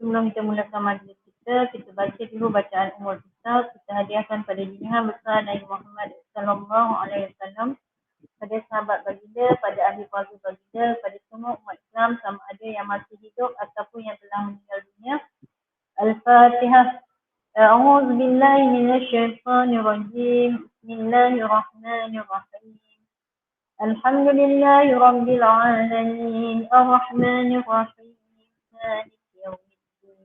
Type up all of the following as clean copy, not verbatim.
Sebelum kita mulakan majlis kita baca dulu bacaan umur kita hadiahkan pada junjungan besar Nabi Muhammad sallallahu alaihi wasallam, pada sahabat baginda, pada ahli keluarga baginda, pada semua umat Islam sama ada yang masih hidup ataupun yang telah meninggal dunia. Al-Fatihah. A'udzu billahi minasyaitonir rajim. Bismillahirrahmanirrahim. Alhamdulillahi rabbil alamin. Arrahmanir rahim. Maliki yaumiddin.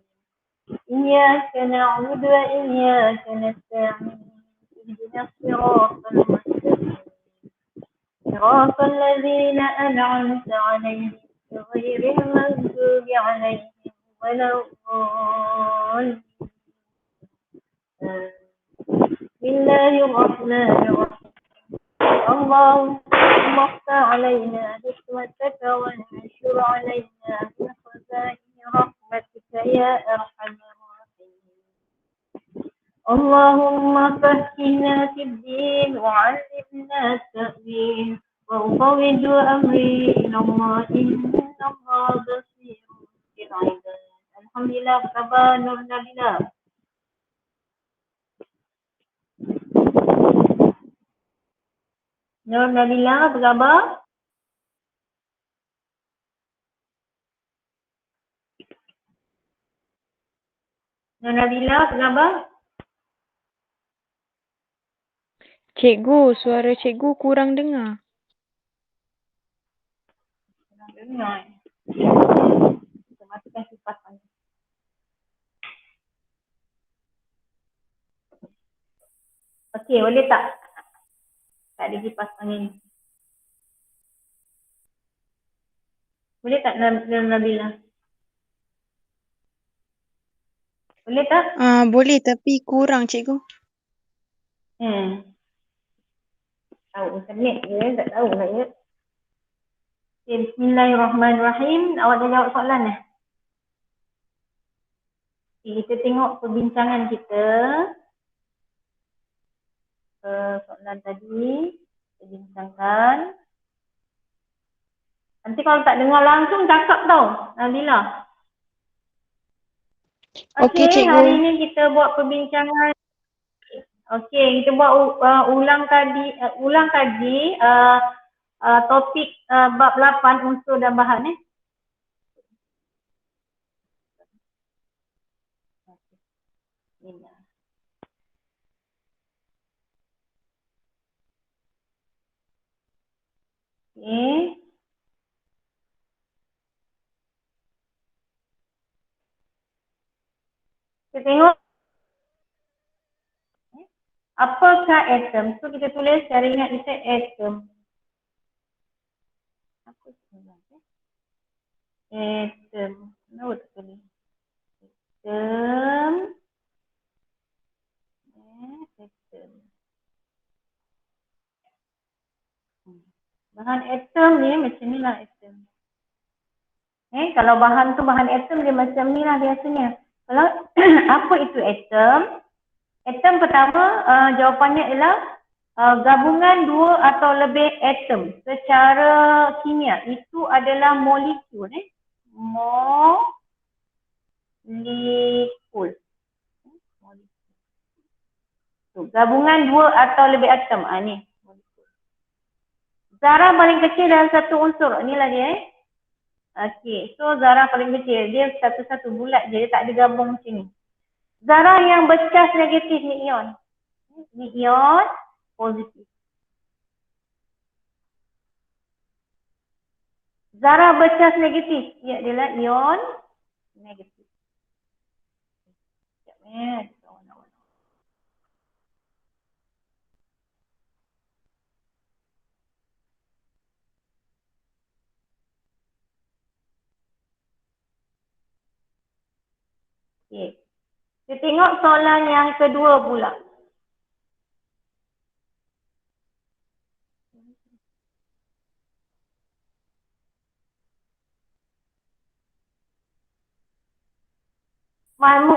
Iyyaka na'budu wa iyyaka nasta'in. Ihdinas siratal mustaqim. صراط الذين أنعمت عليهم غير المغضوب عليهم ولا الضالين. بسم الله الرحمن الرحيم. اللهم افتح علينا حكمتك وانشر علينا من خزائن رحمتك يا أرحم الراحمين. اللهم فقهنا في الدين وعلمنا التأويل وأفوض أمري إلى الله إن الله بصير بالعباد. الحمد لله. Khabar Nur Nabila. Nur Nabila, apa khabar? Nur Nabila, apa khabar? Cikgu, suara cikgu kurang dengar. Kurang dengar. Kita matikan kipas angin. Okey, boleh tak? Tak ada kipas angin. Boleh tak Nur Nabila? Boleh tak? Boleh tapi kurang cikgu. Tahu internet je, tak tahu lah ya. Okay, Bismillahirrahmanirrahim. Awak dah jawab soalan dah? Okay, kita tengok perbincangan kita. Soalan tadi kita bincangkan. Nanti kalau tak dengar langsung cakap tau, Nabila. Okey, cikgu. Hari ini kita buat perbincangan. Okey, kita buat ulang kaji topik bab 8 unsur dan bahan . Okey. Kita tengok apakah atom. So kita tulis cara ingat kita atom. Apa sebenarnya? Atom. Kenapa tak tulis? Atom. Atom. Bahan atom ni macam ni lah atom. Kalau bahan tu bahan atom dia macam ni lah biasanya. Kalau apa itu atom? Atom pertama jawapannya adalah gabungan dua atau lebih atom secara kimia. Itu adalah molekul. Molekul. Gabungan dua atau lebih atom. Ni. Zarah paling kecil dalam satu unsur. Inilah dia. Okey. So zarah paling kecil. Dia satu-satu bulat je. Dia tak ada gabung macam ni. Zarah yang bercas negatif ni ion. Ni ion positif. Zarah bercas negatif. Ia adalah ion negatif. Sekejap warna-warna. Okey. Kita tengok soalan yang kedua pula.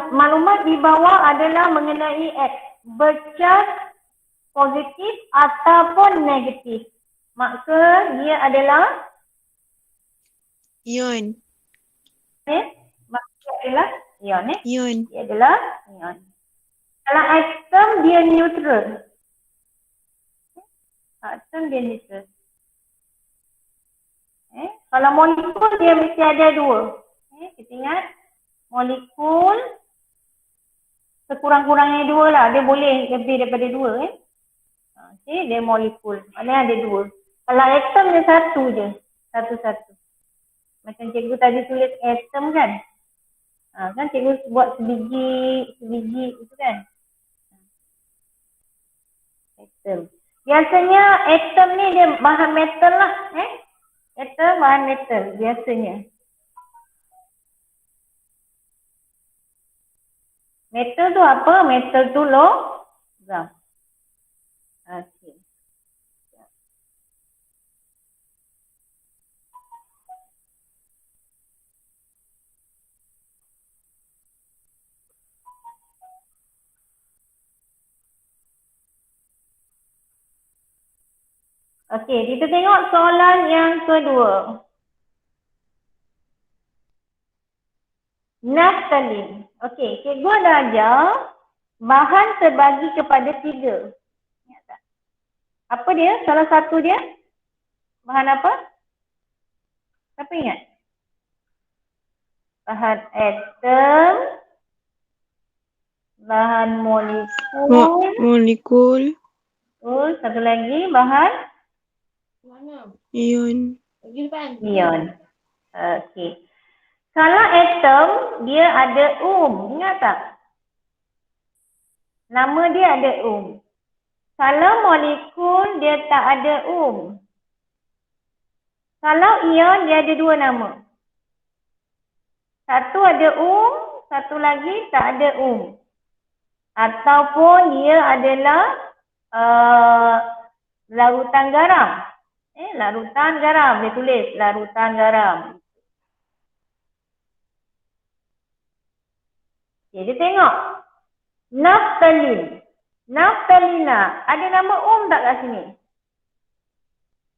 Maklumat di bawah adalah mengenai X. Bercas positif ataupun negatif. Maka dia adalah ion. maksudnya adalah Ion Ion. Dia adalah ion. Kalau atom dia neutral. Atom dia neutral. Kalau molekul dia mesti ada dua. Kita ingat molekul sekurang-kurangnya dua lah. Dia boleh lebih daripada dua. Dia molekul. Maknanya ada dua. Kalau atom dia satu je. Satu-satu. Macam cikgu tadi tulis atom kan. Kan cikgu buat sebiji itu kan. Atom. Biasanya atom ni dia bahan metal lah. Atom bahan metal biasanya. Metal tu apa? Metal tu logam. Okey. Okey, kita tengok soalan yang kedua. Naftalin. Okey, cikgu dah ajar bahan terbagi kepada 3. Ingat tak? Apa dia? Salah satu dia? Bahan apa? Siapa ingat? Bahan atom, bahan molekul, Molekul. satu lagi bahan Ion. ion. Okey. Kalau atom dia ada ingat tak? Nama dia ada Kalau molekul dia tak ada Kalau ion dia ada 2 nama. Satu ada satu lagi tak ada Ataupun dia adalah larutan garam. Larutan garam. Dia tulis larutan garam. Okay, dia tengok. Naftalin. Naftalina. Ada nama tak kat sini?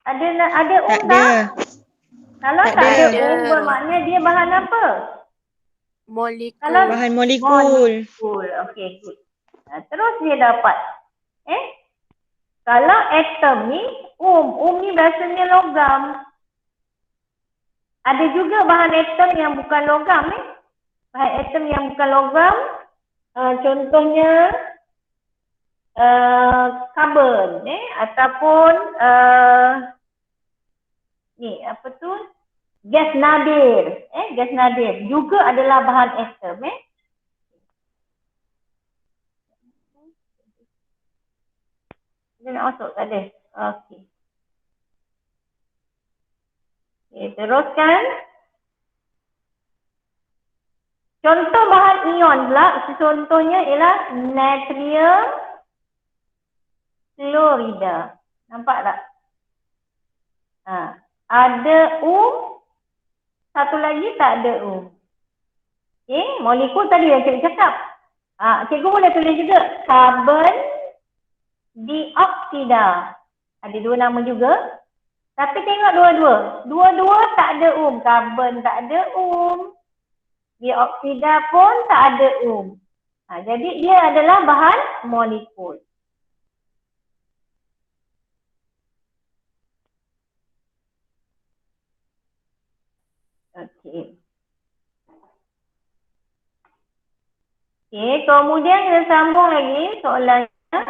Ada tak? Kalau tak ada bermakna dia bahan apa? Molekul. Kalau Bahan molekul. Okey, good. Terus dia dapat. Kalau atom ni, ni biasanya logam. Ada juga bahan atom yang bukan logam Bahan atom yang bukan logam, contohnya karbon, ataupun ni apa tu? Gas nadir. Gas nadir juga adalah bahan atom. Dia nak masuk tak ada? Okey. Teruskan. Contoh bahan ion pula, contohnya ialah natrium klorida. Nampak tak? Ada satu lagi tak ada Okey, molekul tadi yang cikgu cakap. Cikgu boleh tulis juga karbon dioksida. Ada 2 nama juga. Tapi tengok dua-dua. Dua-dua tak ada Karbon tak ada dioksida pun tak ada jadi dia adalah bahan molekul. Okey. Okey, kemudian kita sambung lagi soalannya.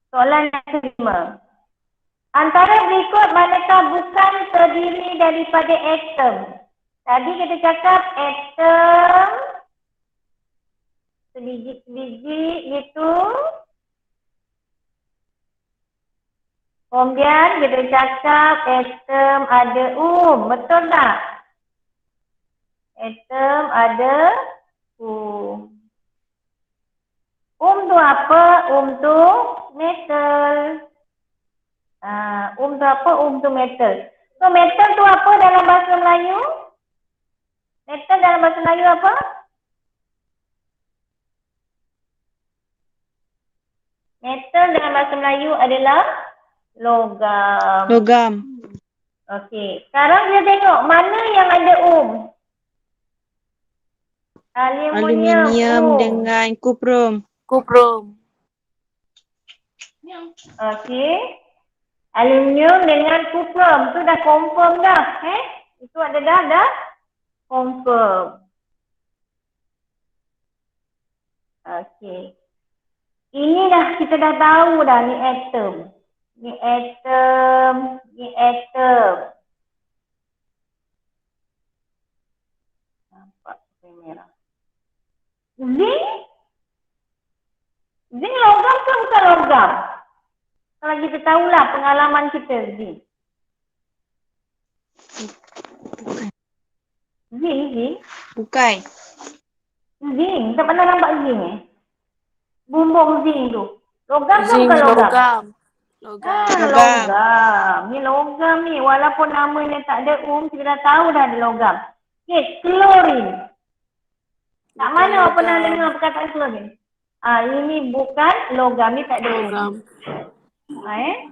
Soalan yang kelima. Antara berikut manakah bukan terdiri daripada atom? Tadi kita cakap atom sebiji-sebiji gitu. Kemudian kita cakap atom ada betul tak? Atom ada tu apa? Tu metal. Tu apa? Tu metal. So metal tu apa dalam bahasa Melayu? Metal dalam bahasa Melayu apa? Metal dalam bahasa Melayu adalah logam. Logam. Okey. Sekarang kita tengok mana yang ada Aluminium dengan kuprum. Kuprum. Okey. Aluminium dengan kuprum. Tu dah confirm dah. Itu ada dah confirm. Okey. Ini dah kita dah tahu dah ni atom. Ni atom. Nampak merah. Zinc? Zinc logam ke bukan logam? Kalau kita tahulah pengalaman kita zinc. Zinc? Bukan. Zinc? Tak pernah nampak zinc Bumbung zinc tu. Logam ke Zinc bukan logam? logam. Logam. Ni logam ni. Walaupun namanya tak ada kita dah tahu dah ada logam. Okay, klorin. Tak mana awak pernah dengar perkataan klorin? Ini bukan logam. Ni tak ada Logam.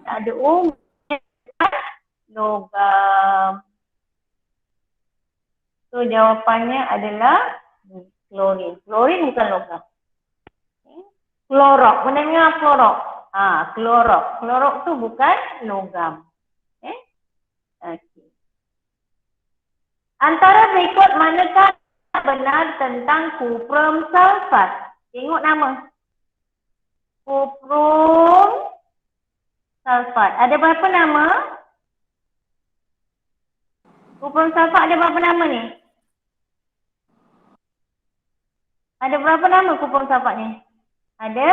Tak ada logam. So jawapannya adalah klorin. Klorin bukan logam. Klorok. Pernah dengar klorok? Klorok. Klorok tu bukan logam. Okay. Antara berikut manakah benar tentang kuprum sulfat? Tengok nama. Kuprum sulfat. Ada berapa nama? Kuprum sulfat ada berapa nama ni? Ada berapa nama kuprum sulfat ni? Ada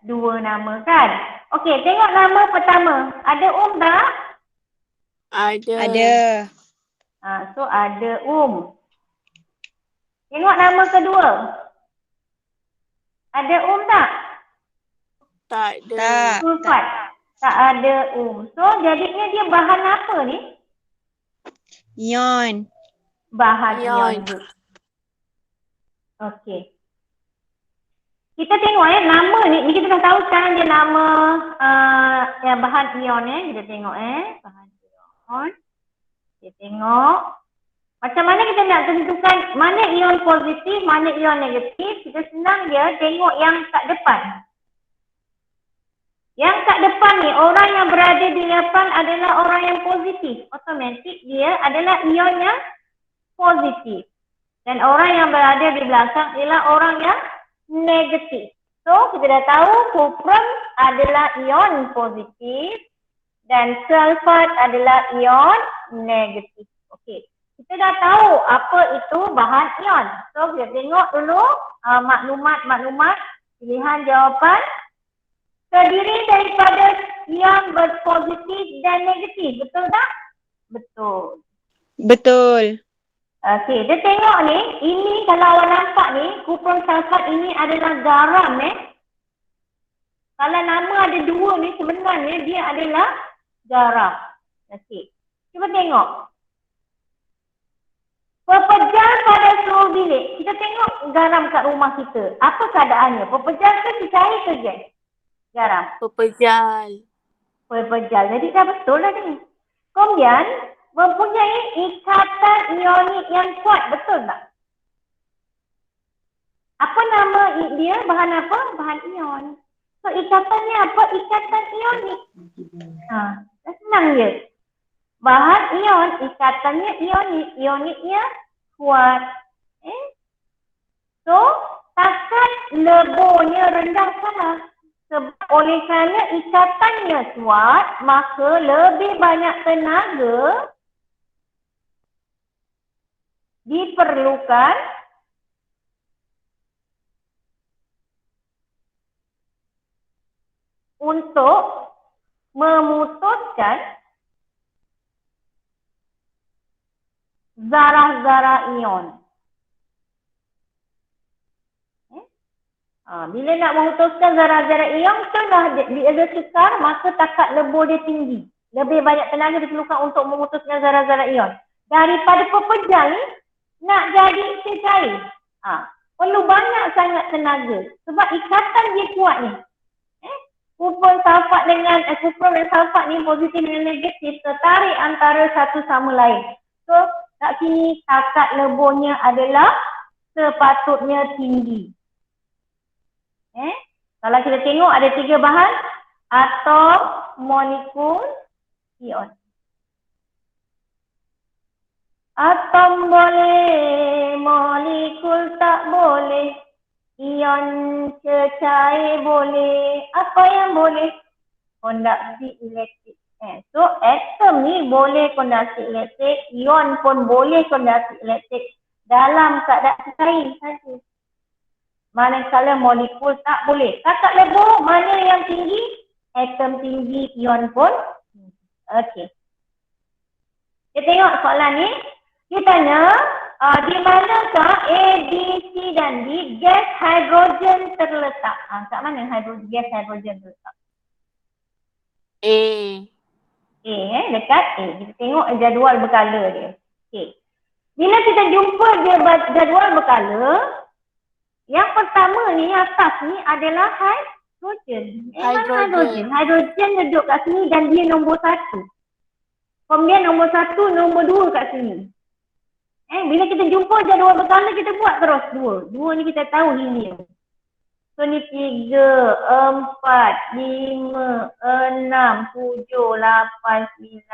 2 nama kan? Okey, tengok nama pertama. Ada tak? Ada. So ada Tengok nama kedua. Ada tak? Tak ada. Sulfat. Tak ada So jadinya dia bahan apa ni? Ion. Bahan Ion. ion. Okey. Kita tengok nama ni kita dah tahu sekarang dia nama bahan ion kita tengok bahan ion. Kita tengok macam mana kita nak tentukan mana ion positif, mana ion negatif. Kita senang dia tengok yang kat depan. Yang kat depan ni orang yang berada di depan adalah orang yang positif. Automatik dia adalah ion yang positif. Dan orang yang berada di belakang ialah orang yang negatif. So, kita dah tahu kuprum adalah ion positif dan sulfat adalah ion negatif. Okey. Kita dah tahu apa itu bahan ion. So, kita tengok dulu maklumat pilihan jawapan. Terdiri daripada ion berpositif dan negatif. Betul tak? Betul. Okey, dia tengok ni, ini kalau awak nampak ni, kuprum sulfat ini adalah garam Kalau nama ada 2 ni, sebenarnya dia adalah garam. Okey, cuba tengok. Pepejal pada seluruh bilik. Kita tengok garam kat rumah kita. Apa keadaannya? Pepejal ke cair ke gas? Garam. Pepejal. Jadi dah betul dah ni. Kemudian, mempunyai ikatan ionik yang kuat, betul tak? Apa nama dia? Bahan apa? Bahan ion. So ikatannya apa? Ikatan ionik. Dah senang je. Bahan ion, ikatannya ionik. Ioniknya kuat. So, takat leburnya rendah salah. Sebab oleh kerana ikatannya kuat, maka lebih banyak tenaga diperlukan untuk memutuskan zarah-zarah ion. Bila nak memutuskan zarah-zarah ion, dia sukar, maka takat lebur dia tinggi. Lebih banyak tenaga diperlukan untuk memutuskan zarah-zarah ion. Daripada pepejal ni, nak jadi cair. Perlu banyak sangat tenaga. Sebab ikatan dia kuat ni. kupon sulfat dengan kupon dan sulfat ni positif dengan negatif tertarik antara satu sama lain. So kat sini takat leburnya adalah sepatutnya tinggi. Kalau kita tengok ada 3 bahan, atom, molekul, ion. Atom boleh, molekul tak boleh. Ion cecair boleh. Apa yang boleh? Kondaksi elektrik. So atom ni boleh kondaksi elektrik, ion pun boleh kondaksi elektrik dalam keadaan cair saja. Manakala molekul tak boleh. Takat lebur mana yang tinggi? Atom tinggi, ion pun tinggi. Okey. Kita tengok soalan ni. Dia tanya, di manakah A, B, C dan D gas hidrogen terletak? Kat mana gas hidrogen terletak? A. Dekat A. Kita tengok jadual berkala dia. Okay. Bila kita jumpa dia jadual berkala, yang pertama ni, atas ni adalah hidrogen. Hidrogen. Hidrogen duduk kat sini dan dia nombor 1. Kemudian nombor 1, nombor 2 kat sini. Bila kita jumpa jadual berkala, kita buat terus 2. 2 ni kita tahu ini. So ni 3, 4, 5, 6, 7, 8, 9,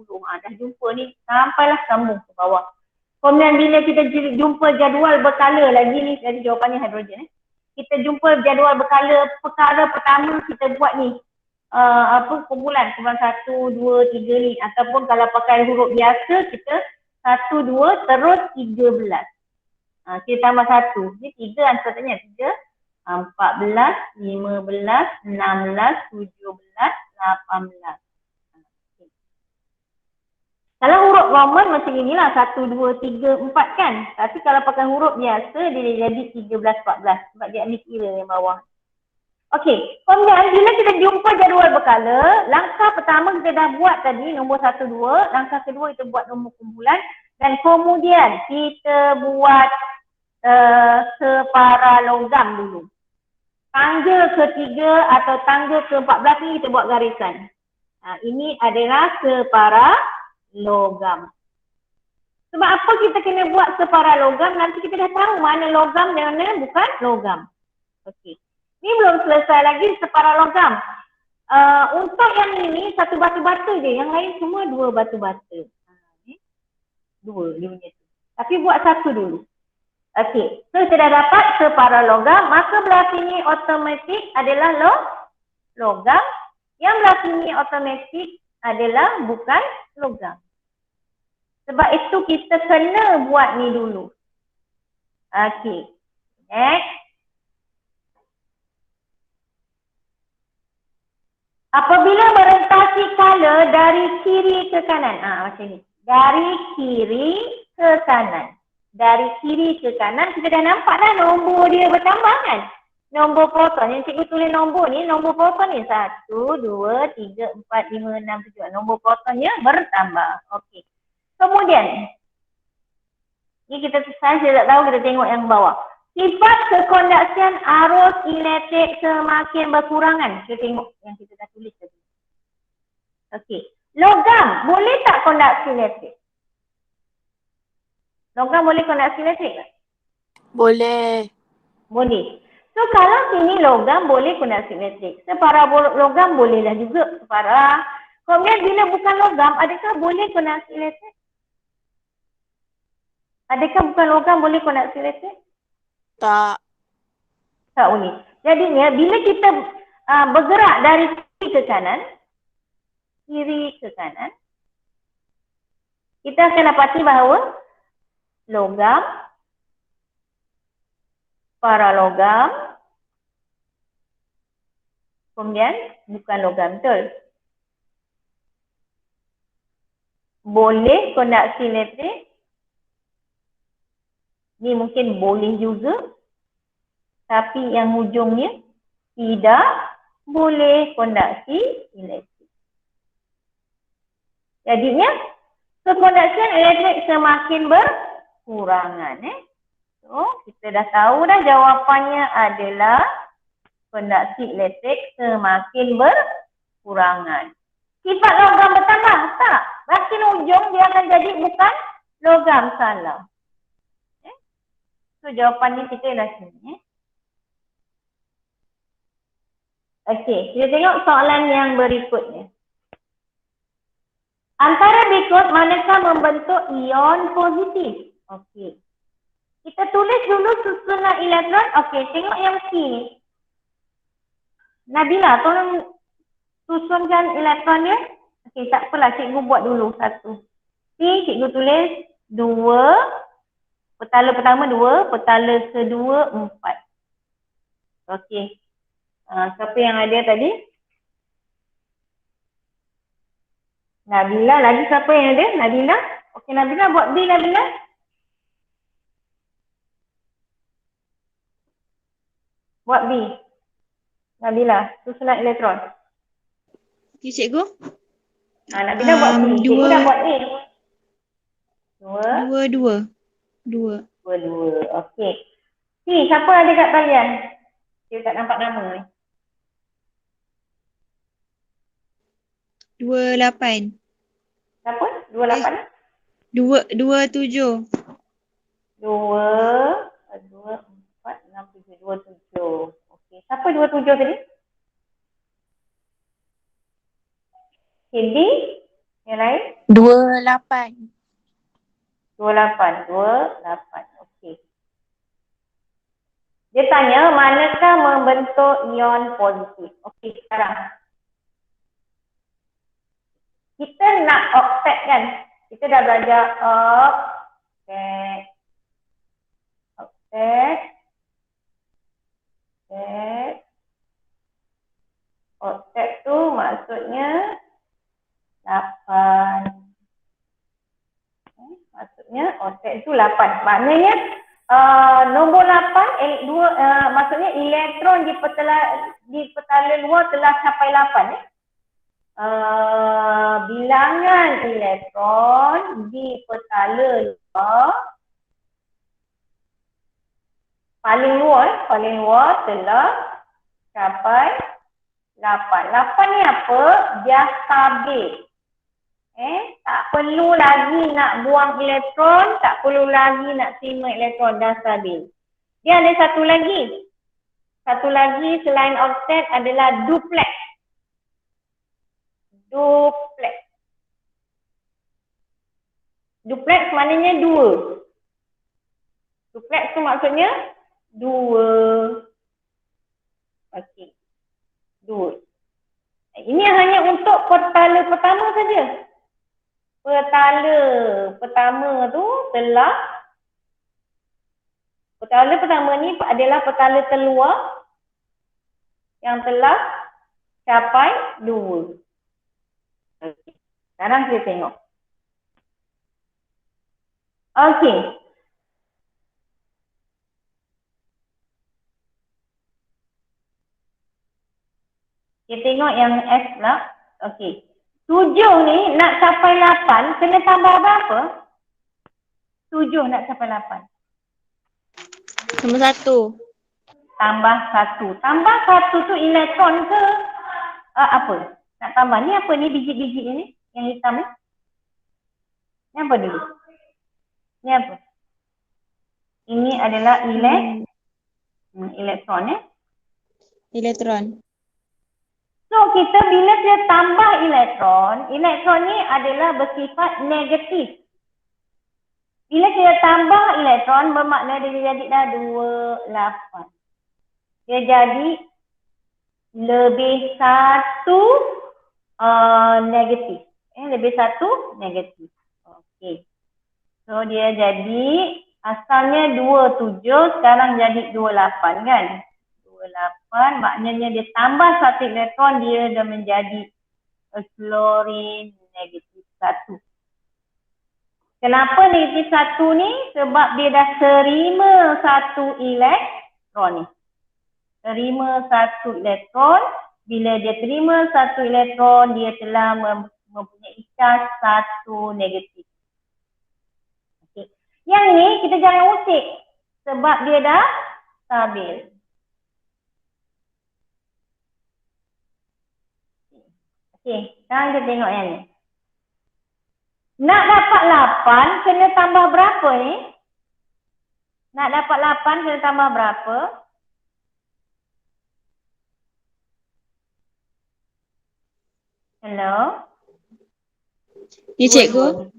10. Dah jumpa ni sampailah sambung ke bawah. Kemudian bila kita jumpa jadual berkala lagi ni, jadi jawapannya hidrogen. Kita jumpa jadual berkala, perkara pertama kita buat ni. Kumpulan 1, 2, 3 ni. Ataupun kalau pakai huruf biasa, kita 1, 2, terus 13. Kita tambah 1. Ni 3 antaranya 3, 14, 15, 16, 17, 18. Kalau huruf Roman macam inilah 1, 2, 3, 4 kan. Tapi kalau pakai huruf biasa dia jadi 13, 14. Sebab dia ambil kira yang bawah. Okey. Kemudian bila kita jumpa jadual berkala, langkah pertama kita dah buat tadi nombor 1, 2. Langkah kedua kita buat nombor kumpulan. Dan kemudian kita buat separa logam dulu. Tangga ketiga atau tangga ke-14 ni kita buat garisan. Ini adalah separa logam. Sebab apa kita kena buat separa logam? Nanti kita dah tahu mana logam dan mana bukan logam. Okey. Ni belum selesai lagi separa logam. Untuk yang ini satu batu-batu je. Yang lain semua 2 batu-batu. Ni 2 dia punya tu. Tapi buat satu dulu. Okey. So kita dah dapat separa logam. Maka belah sini automatik adalah logam. Yang belah sini automatik adalah bukan logam. Sebab itu kita kena buat ni dulu. Okey. Next. Apabila merentasi kala dari kiri ke kanan. Macam ni. Dari kiri ke kanan. Dari kiri ke kanan kita dah nampak dah nombor dia bertambah kan. Nombor proton. Yang cikgu tulis nombor ni, nombor proton ni 1, 2, 3, 4, 5, 6, 7. Nombor protonnya bertambah. Okey. Kemudian, ni saya tak tahu, kita tengok yang bawah. Sifat kekondaksian arus elektrik semakin berkurangan. Kita tengok yang kita dah tulis tadi. Okey. Logam, boleh tak kondaksi elektrik? Logam boleh kondaksi elektrik tak? Boleh. Boleh. So kalau sini logam boleh kondaksi elektrik. Separa logam bolehlah juga separa. Kemudian bila bukan logam, adakah boleh kondaksi elektrik? Adakah bukan logam boleh kondaksi elektrik? Tak. Tak boleh. Jadinya bila kita bergerak dari kiri ke kanan, kita akan dapati bahawa logam, paralogam, kemudian bukan logam, betul. Boleh kondaksi elektrik. Ni mungkin boleh juga. Tapi yang hujungnya tidak boleh kondaksi elektrik. Jadinya kekondaksian elektrik semakin berkurangan. So kita dah tahu dah jawapannya adalah konduksi elektrik semakin berkurangan. Sifat logam bertambah? Tak. Makin ujung dia akan jadi bukan logam, salah. So jawapannya kita dah sini. Okey, kita tengok soalan yang berikutnya. Antara berikut manakah membentuk ion positif? Okey. Kita tulis dulu susunan elektron. Okey, tengok yang C ni. Nabila, tolong susunkan elektron dia. Okey, tak apalah, cikgu buat dulu satu. C, cikgu tulis 2. Petala pertama 2, petala kedua 4. Okey. Siapa yang ada tadi? Nabila, lagi siapa yang ada? Nabila? Okey, Nabila buat B, Nabila. Buat B. Nabila, susunan elektron. Okey, cikgu. Nabila buat B. Cikgu dah buat A. 2. 2. Okey. C, siapa ada kat kalian? Dia tak nampak nama ni. 28. Siapa? 28 lah? 27. 2, 4, 6, 7, 27. Okey, siapa 27 tadi? Cindy? Yang lain? 28. 28. Okey. Dia tanya manakah membentuk ion positif. Okey, sekarang. Kita nak oktet kan? Kita dah belajar oktet tu maksudnya 8. Maksudnya oktet tu 8. Maknanya nombor 8 maksudnya elektron di petala luar telah capai 8 bilangan elektron di petala luar paling luar telah capai 8. 8 ni apa? Dia stabil. Tak perlu lagi nak buang elektron, tak perlu lagi nak terima elektron, dah stabil. Dia ada satu lagi. Satu lagi selain oktet adalah duplex. Duplex maknanya 2. Duplex tu maksudnya 2. Okey. 2. Ini hanya untuk petala pertama saja. Petala pertama ni adalah petala terluar yang telah capai 2. Okay. Sekarang kita tengok. Okey. Kita tengok yang S pula. Okey. 7 ni nak capai 8 kena tambah berapa? 7 nak capai 8. Nombor 1. Tambah 1. Tambah 1 tu elektron ke? Apa? Nak tambah. Ni apa ni biji-biji ni? Yang hitam ni? Ni apa dulu? Ni apa? Ini adalah elektron Elektron. So kita bila kita tambah elektron ni adalah bersifat negatif. Bila kita tambah elektron bermakna dia jadi dah 28. Dia jadi lebih 1 negatif. Lebih 1 negatif. Okey. So dia jadi asalnya 27 sekarang jadi 28 kan? 28 maknanya dia tambah 1 elektron dia dah menjadi fluorine negatif 1. Kenapa negatif 1 ni? Sebab dia dah terima 1 elektron ni. Terima 1 elektron. Bila dia terima 1 elektron dia telah mempunyai charge 1 negatif. Okay. Yang ni kita jangan usik sebab dia dah stabil. Okey, sekarang kita tengok yang ni. Nak dapat 8 kena tambah berapa ni? Nak dapat 8 kena tambah berapa? Hello? Ni cikgu.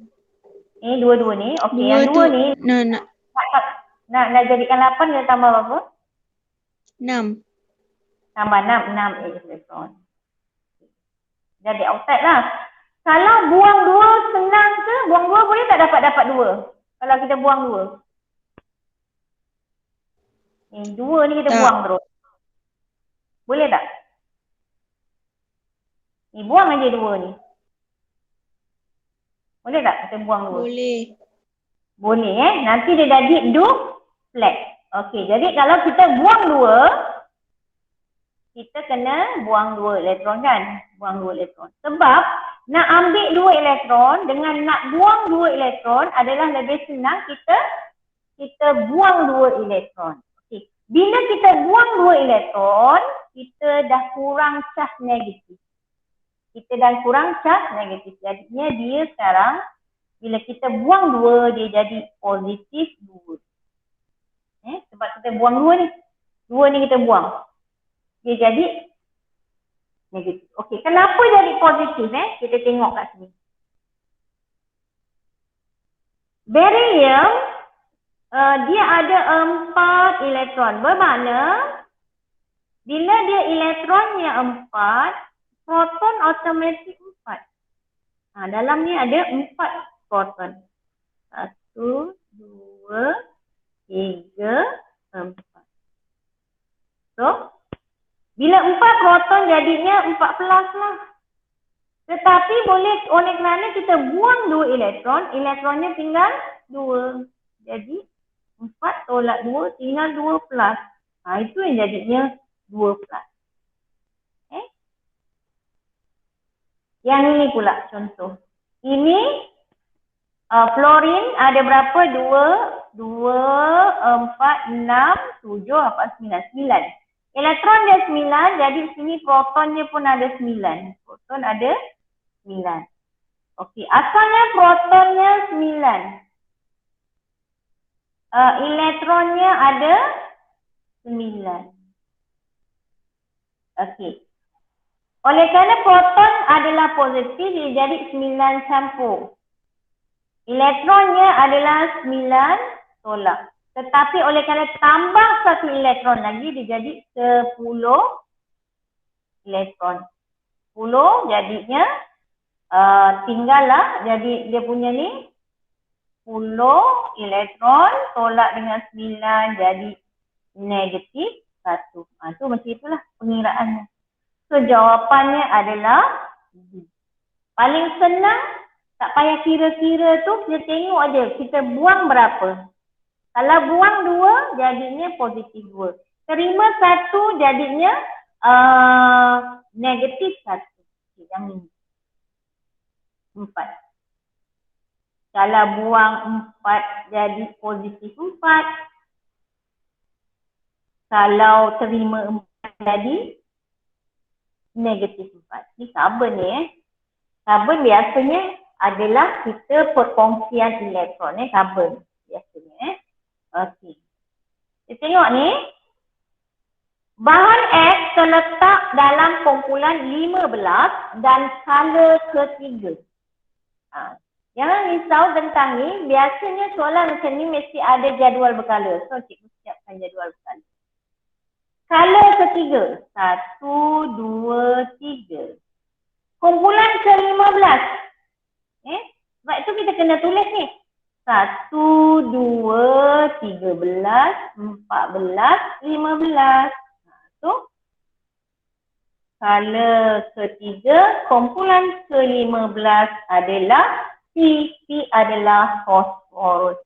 Ni dua-dua ni. Okey, Dua yang tu dua ni nak jadikan 8 kena tambah berapa? 6. Tambah 6 elektron. Jadi outside lah. Kalau buang 2 senang ke? Buang 2 boleh tak dapat 2? Kalau kita buang 2. Ni 2 ni kita Tak. buang terus. Boleh tak? Ni buang aja 2 ni. Boleh tak kita buang 2? Boleh. Boleh Nanti dia jadi duplex. Okey, jadi kalau kita buang 2, kita kena buang 2 elektron kan? Buang 2 elektron. Sebab nak ambil 2 elektron dengan nak buang 2 elektron adalah lebih senang kita buang 2 elektron. Okey. Bila kita buang 2 elektron, kita dah kurang charge negatif. Jadinya dia sekarang bila kita buang 2, dia jadi positif 2. Sebab kita buang 2 ni. 2 ni kita buang. Dia jadi negatif. Okey, kenapa jadi positif Kita tengok kat sini. Barium dia ada 4 elektron. Bermakna bila dia elektronnya 4, proton automatik 4. Dalam ni ada 4 proton. 1, 2, 3, 4. So, bila 4 proton jadinya 14 lah. Tetapi oleh kerana kita buang 2 elektron, elektronnya tinggal 2. Jadi 4 tolak 2 tinggal 2 plus. Itu yang jadinya 2 plus. Yang ini pula contoh. Ini fluorin ada berapa? 2, 4, 6, 7, 9. 9. Elektron dia 9, jadi sini protonnya pun ada 9. Proton ada 9. Okey, asalnya protonnya 9. Elektronnya ada 9. Okey. Oleh kerana proton adalah positif, dia jadi 9 campur. Elektronnya adalah 9 tolak. Tetapi oleh kerana tambah 1 elektron lagi, dia jadi 10 elektron. 10 jadinya tinggallah, jadi dia punya ni 10 elektron tolak dengan 9 jadi negatif 1. Tu macam itulah pengiraannya. So jawapannya adalah B. Paling senang, tak payah kira-kira tu, kita tengok aja kita buang berapa. Kalau buang 2 jadinya positif 2. Terima 1 jadinya negatif 1. Yang ini 4. Kalau buang 4 jadi positif 4. Kalau terima 4 jadi negatif 4. Ni karbon ni Karbon biasanya adalah kita perkongsian elektron karbon biasanya Okey. Kita tengok ni. Bahan X terletak dalam kumpulan 15 dan skala ketiga. Jangan risau tentang ni. Biasanya soalan macam ni mesti ada jadual berkala. So cikgu siapkan jadual berkala. Skala ketiga. 1, 2, 3. Kumpulan ke-15. Sebab itu kita kena tulis ni. 1, 2, 13, 14, 15. Tu. Skala ketiga, kumpulan ke-15 adalah C. C adalah fosforus.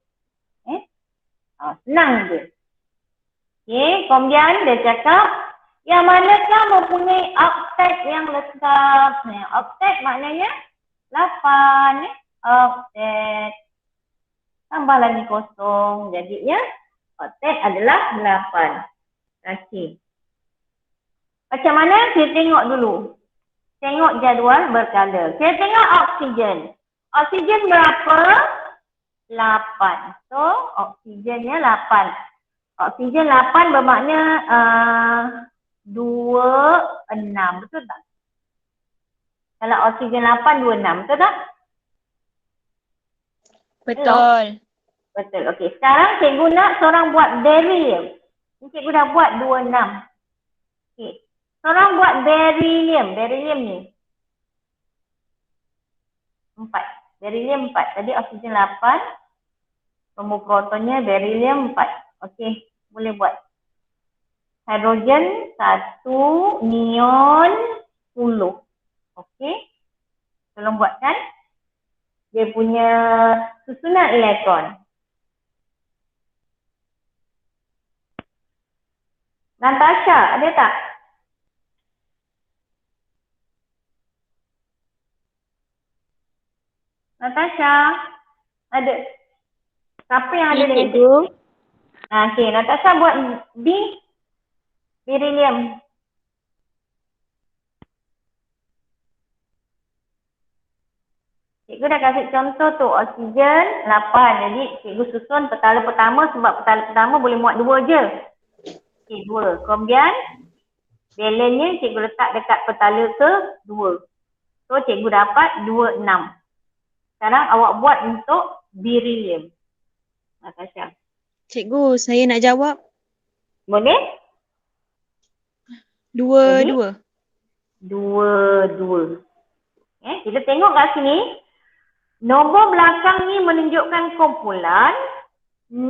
Senang je. Okey, kemudian dia cakap yang manakah mempunyai oktet yang lengkap. Oktet maknanya 8. Oktet. Tambah lagi kosong. Jadinya oktet adalah 8. Okey. Macam mana? Kita tengok dulu. tengok jadual berkala. Kita tengok oksigen. Oksigen berapa? 8. So, oksigennya 8. Oksigen 8 bermakna 26. Betul tak? Kalau oksigen 8, 26. Betul tak? Betul. Betul. Okey. Sekarang cikgu nak seorang buat beryllium. Ni cikgu dah buat 26. Okey. Seorang buat beryllium. Beryllium ni 4. Beryllium 4. Tadi oksigen 8. Nombor protonnya beryllium 4. Okey. Boleh buat. Hidrogen 1, neon 10. Okey. Tolong buatkan. Dia punya susunan elektron. Natasha, ada tak? Natasha, ada. Siapa yang ada ni? Okey, Natasha buat B. Beryllium. Cikgu dah kasih contoh tu, oksigen 8. Jadi cikgu susun petala pertama sebab petala pertama boleh muat 2 je. Okey, 2. Kemudian valennya cikgu letak dekat petala ke-2. So cikgu dapat 26. Sekarang awak buat untuk beryllium. Natasha. Cikgu, saya nak jawab Boleh? 2. Dua. Kita tengok kat sini. Nombor belakang ni menunjukkan kumpulan. 2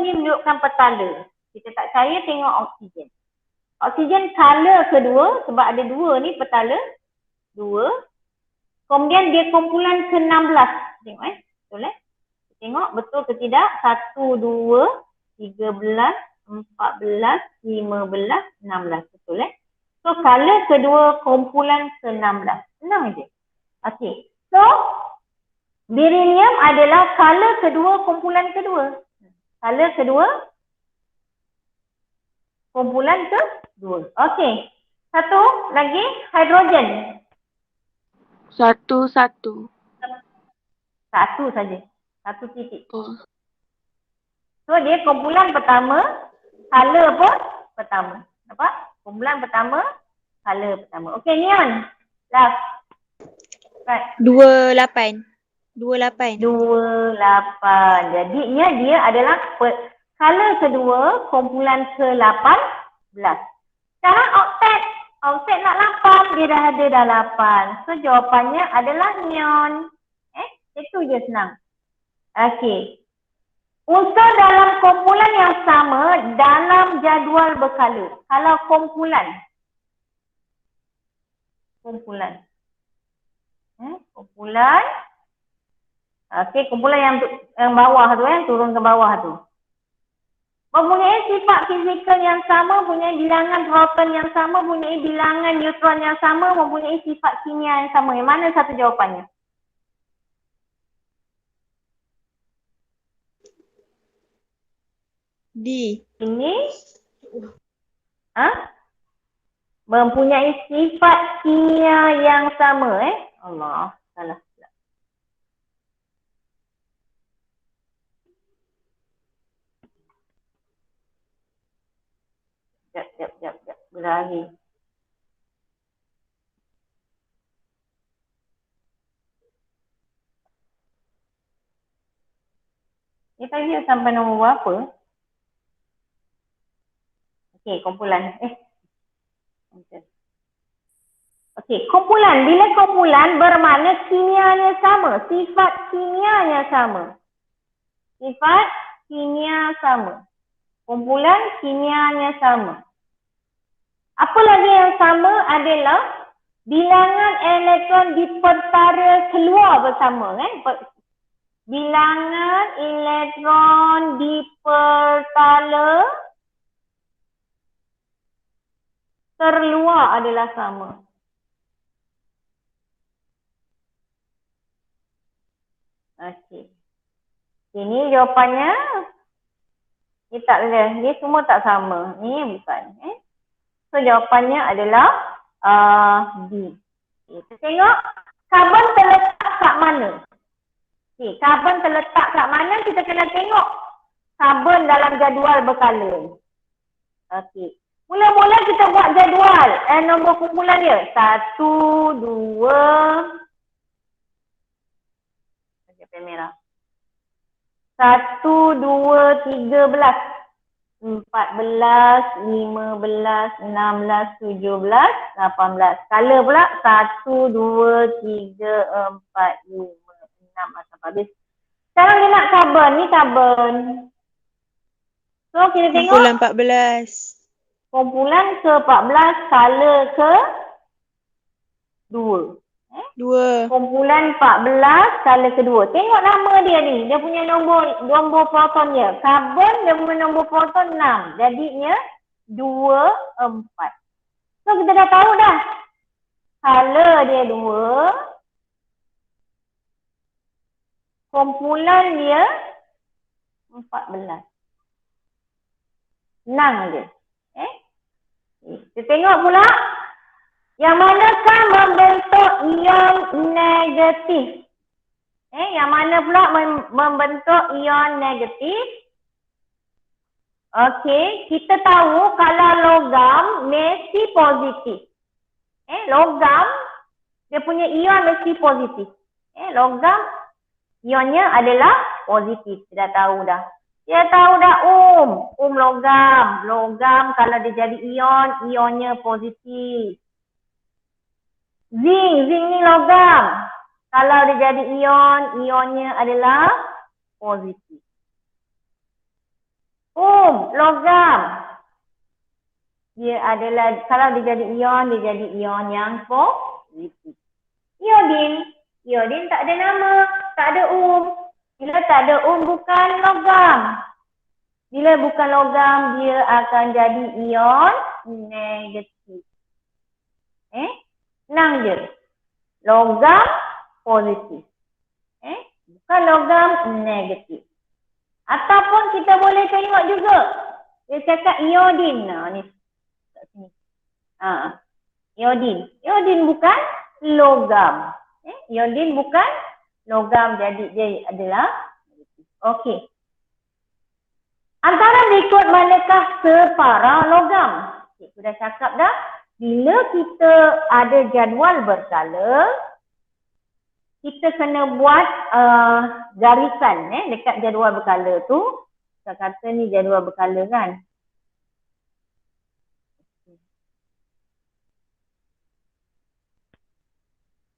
ni menunjukkan petala. Kita tak percaya tengok oksigen. Oksigen color kedua sebab ada 2 ni petala. 2. Kemudian dia kumpulan ke-16. Tengok betul Tengok betul ke tidak? 1, 2, 13, 14, 15, 16. Betul So color kedua kumpulan ke-16. Senang je. Okey. So beryllium adalah color kedua kumpulan kedua. Color kedua kumpulan kedua. Okey. Satu lagi hidrogen. 1. Satu saja. 1 titik. So dia kumpulan pertama, color pun pertama. Nampak? Kumpulan pertama, color pertama. Okey, neon. Last. Right. 28. 28. Jadinya dia adalah color kedua kumpulan ke-18. Sekarang oktet. Oktet nak 8. Dia dah ada dah 8. So jawapannya adalah neon. Itu je senang. Okey. Unsur dalam kumpulan yang sama dalam jadual berkala. Kalau kumpulan. Kumpulan. Okey, kumpulan yang bawah tu turun ke bawah tu. Mempunyai sifat fizikal yang sama, mempunyai bilangan proton yang sama, mempunyai bilangan neutron yang sama, mempunyai sifat kimia yang sama. Yang mana satu jawapannya? D. Ini mempunyai sifat kimia yang sama Allah, salah. Jap. Berlari. Ni tadi sampai nombor berapa? Okey, kumpulan. Okey, kumpulan. Bila kumpulan bermakna kimianya sama. Sifat kimianya sama. Sifat kimia sama. Kumpulan kimianya sama. Apa lagi yang sama adalah bilangan elektron di pertara keluar bersama. Bilangan elektron di pertala terluar adalah sama. Okey. Ini jawapannya. Ni tak ada. Ni semua tak sama. Ni bukan. So jawapannya adalah D. Okay, kita tengok karbon terletak kat mana. Okay, karbon terletak kat mana kita kena tengok karbon dalam jadual berkala. Okey. Mula-mula kita buat jadual. Nombor kumpulan dia. 1, 2. Bagi pen merah. 1, 2, 13. 14, 15, 16, 17, 18. Skala pula 1, 2, 3, 4, 5, 6 sampai habis. Sekarang dia nak karbon. Ni karbon. So kita tengok Kumpulan 14. kumpulan ke-14 skala ke-2. 2. Kumpulan 14 skala ke-2. Tengok nama dia ni. Dia punya nombor proton dia. Karbon dia punya nombor proton 6. Jadinya 2, 4. So kita dah tahu dah. Skala dia 2. Kumpulan dia 14. Senang je. Kita tengok pula. Yang manakah membentuk ion negatif? Yang mana pula membentuk ion negatif? Okey, kita tahu kalau logam mesti positif. Logam dia punya ion mesti positif. Logam ionnya adalah positif. Kita dah tahu dah. Dia tahu dah logam. Logam kalau dia jadi ion, ionnya positif. Zinc ni logam. Kalau dia jadi ion, ionnya adalah positif. Logam. Dia adalah, kalau dia jadi ion yang positif. Iodin tak ada nama, tak ada Bila tak ada bukan logam. Bila bukan logam, dia akan jadi ion negatif. Senang je. Logam positif. Bukan logam negatif. Ataupun kita boleh tengok juga. Dia cakap iodin. Ni kat sini. Iodin. Iodin bukan logam. Iodin bukan logam, jadi dia adalah okey. Antara berikut manakah separa logam? Okay, sudah cakap dah. Bila kita ada jadual berkala, kita kena buat garisan dekat jadual berkala tu. Kita kata ni jadual berkala kan.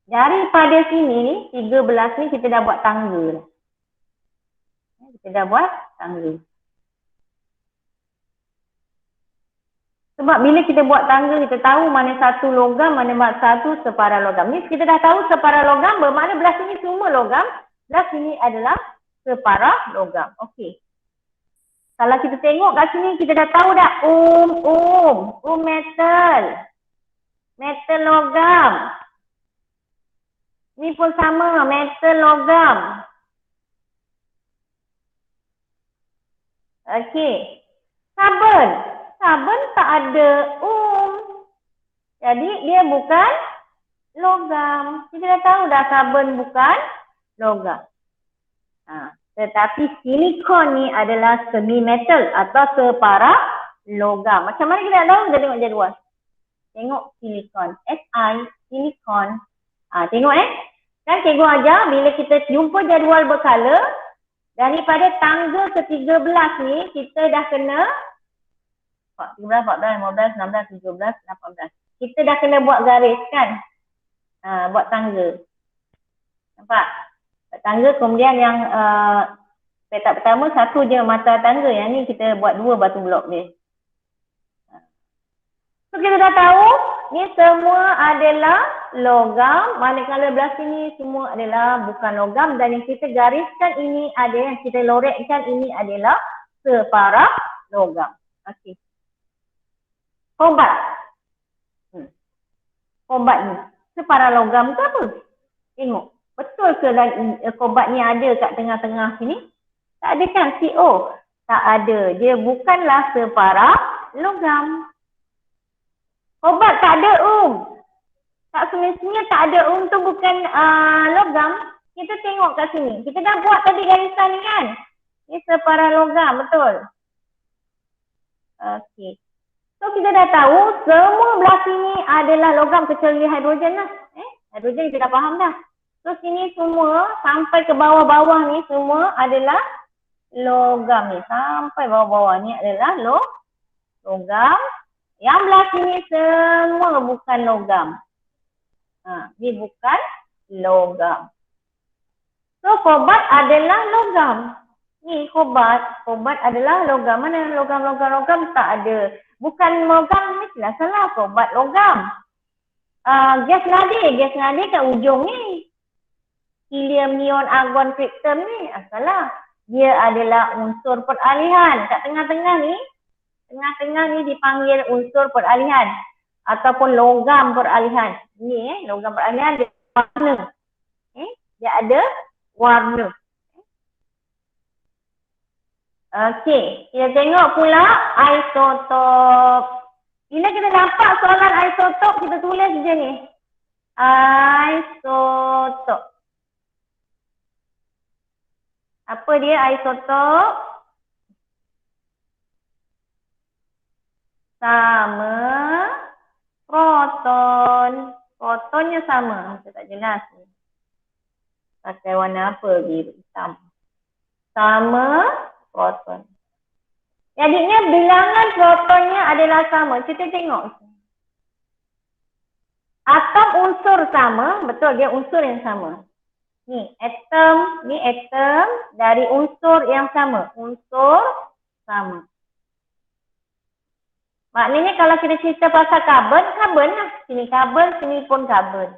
Daripada sini ni, 13 ni kita dah buat tangga. Kita dah buat tangga. Sebab bila kita buat tangga, kita tahu mana satu logam, mana satu separa logam. Ni kita dah tahu separa logam, bermakna belah sini semua logam, belah sini adalah separa logam. Okey. Kalau kita tengok kat sini, kita dah tahu dah metal. Metal logam. Ni pun sama, metal logam. Okey. Karbon. Karbon tak ada Jadi dia bukan logam. Kita dah tahu dah karbon bukan logam. Tetapi silikon ni adalah semi metal atau separa logam. Macam mana kita nak tahu? Kita tengok jadual. Tengok silikon. Silikon. Tengok kan cikgu ajar bila kita jumpa jadual berkala, daripada tangga ke-13 ni kita dah kena 13, 14, 15, 16, 17, 18. Kita dah kena buat garis kan? Buat tangga. Nampak? Buat tangga, kemudian yang petak pertama satu je mata tangga, yang ni kita buat 2 batu blok dia. So kita dah tahu ni semua adalah logam, manakala belah sini semua adalah bukan logam, dan yang kita gariskan ini ada, yang kita lorekkan ini adalah separa logam. Okey. Kobat. Kobat ni separa logam ke apa? Tengok. Betul ke kobat ni ada kat tengah-tengah sini? Tak ada kan? CO. Tak ada. Dia bukanlah separa logam. Kobat tak ada tak semestinya tak ada untuk bukan logam. Kita tengok kat sini. Kita dah buat tadi garisan ni kan. Ni separa logam, betul? Okey. So kita dah tahu semua belah sini adalah logam kecuali hidrogen lah. Hidrogen kita dah faham dah. So sini semua sampai ke bawah-bawah ni semua adalah logam ni. Sampai bawah-bawah ni adalah logam. Yang belah sini semua bukan logam. Ni bukan logam. So kobat adalah logam. Ni kobat adalah logam. Mana logam tak ada. Bukan logam mestilah salah, kobat logam. Gas nadir kat ujung ni. Helium, neon, argon, krypton ni salah. Dia adalah unsur peralihan. Kat tengah-tengah ni dipanggil unsur peralihan ataupun logam peralihan. Ni logam peralihan dia warna. Dia ada warna. Okey, kita tengok pula isotop. Bila kita dapat soalan isotop, kita tulis je ni. Isotop. Apa dia isotop? Sama proton. Protonnya sama. Saya tak jelas ni. Pakai warna apa? Biru hitam. Sama proton. Jadinya bilangan protonnya adalah sama. Kita tengok. Atom unsur sama. Betul, dia unsur yang sama. Ni atom dari unsur yang sama. Unsur sama. Maknanya kalau kita cerita pasal karbon lah. Sini karbon, sini pun karbon.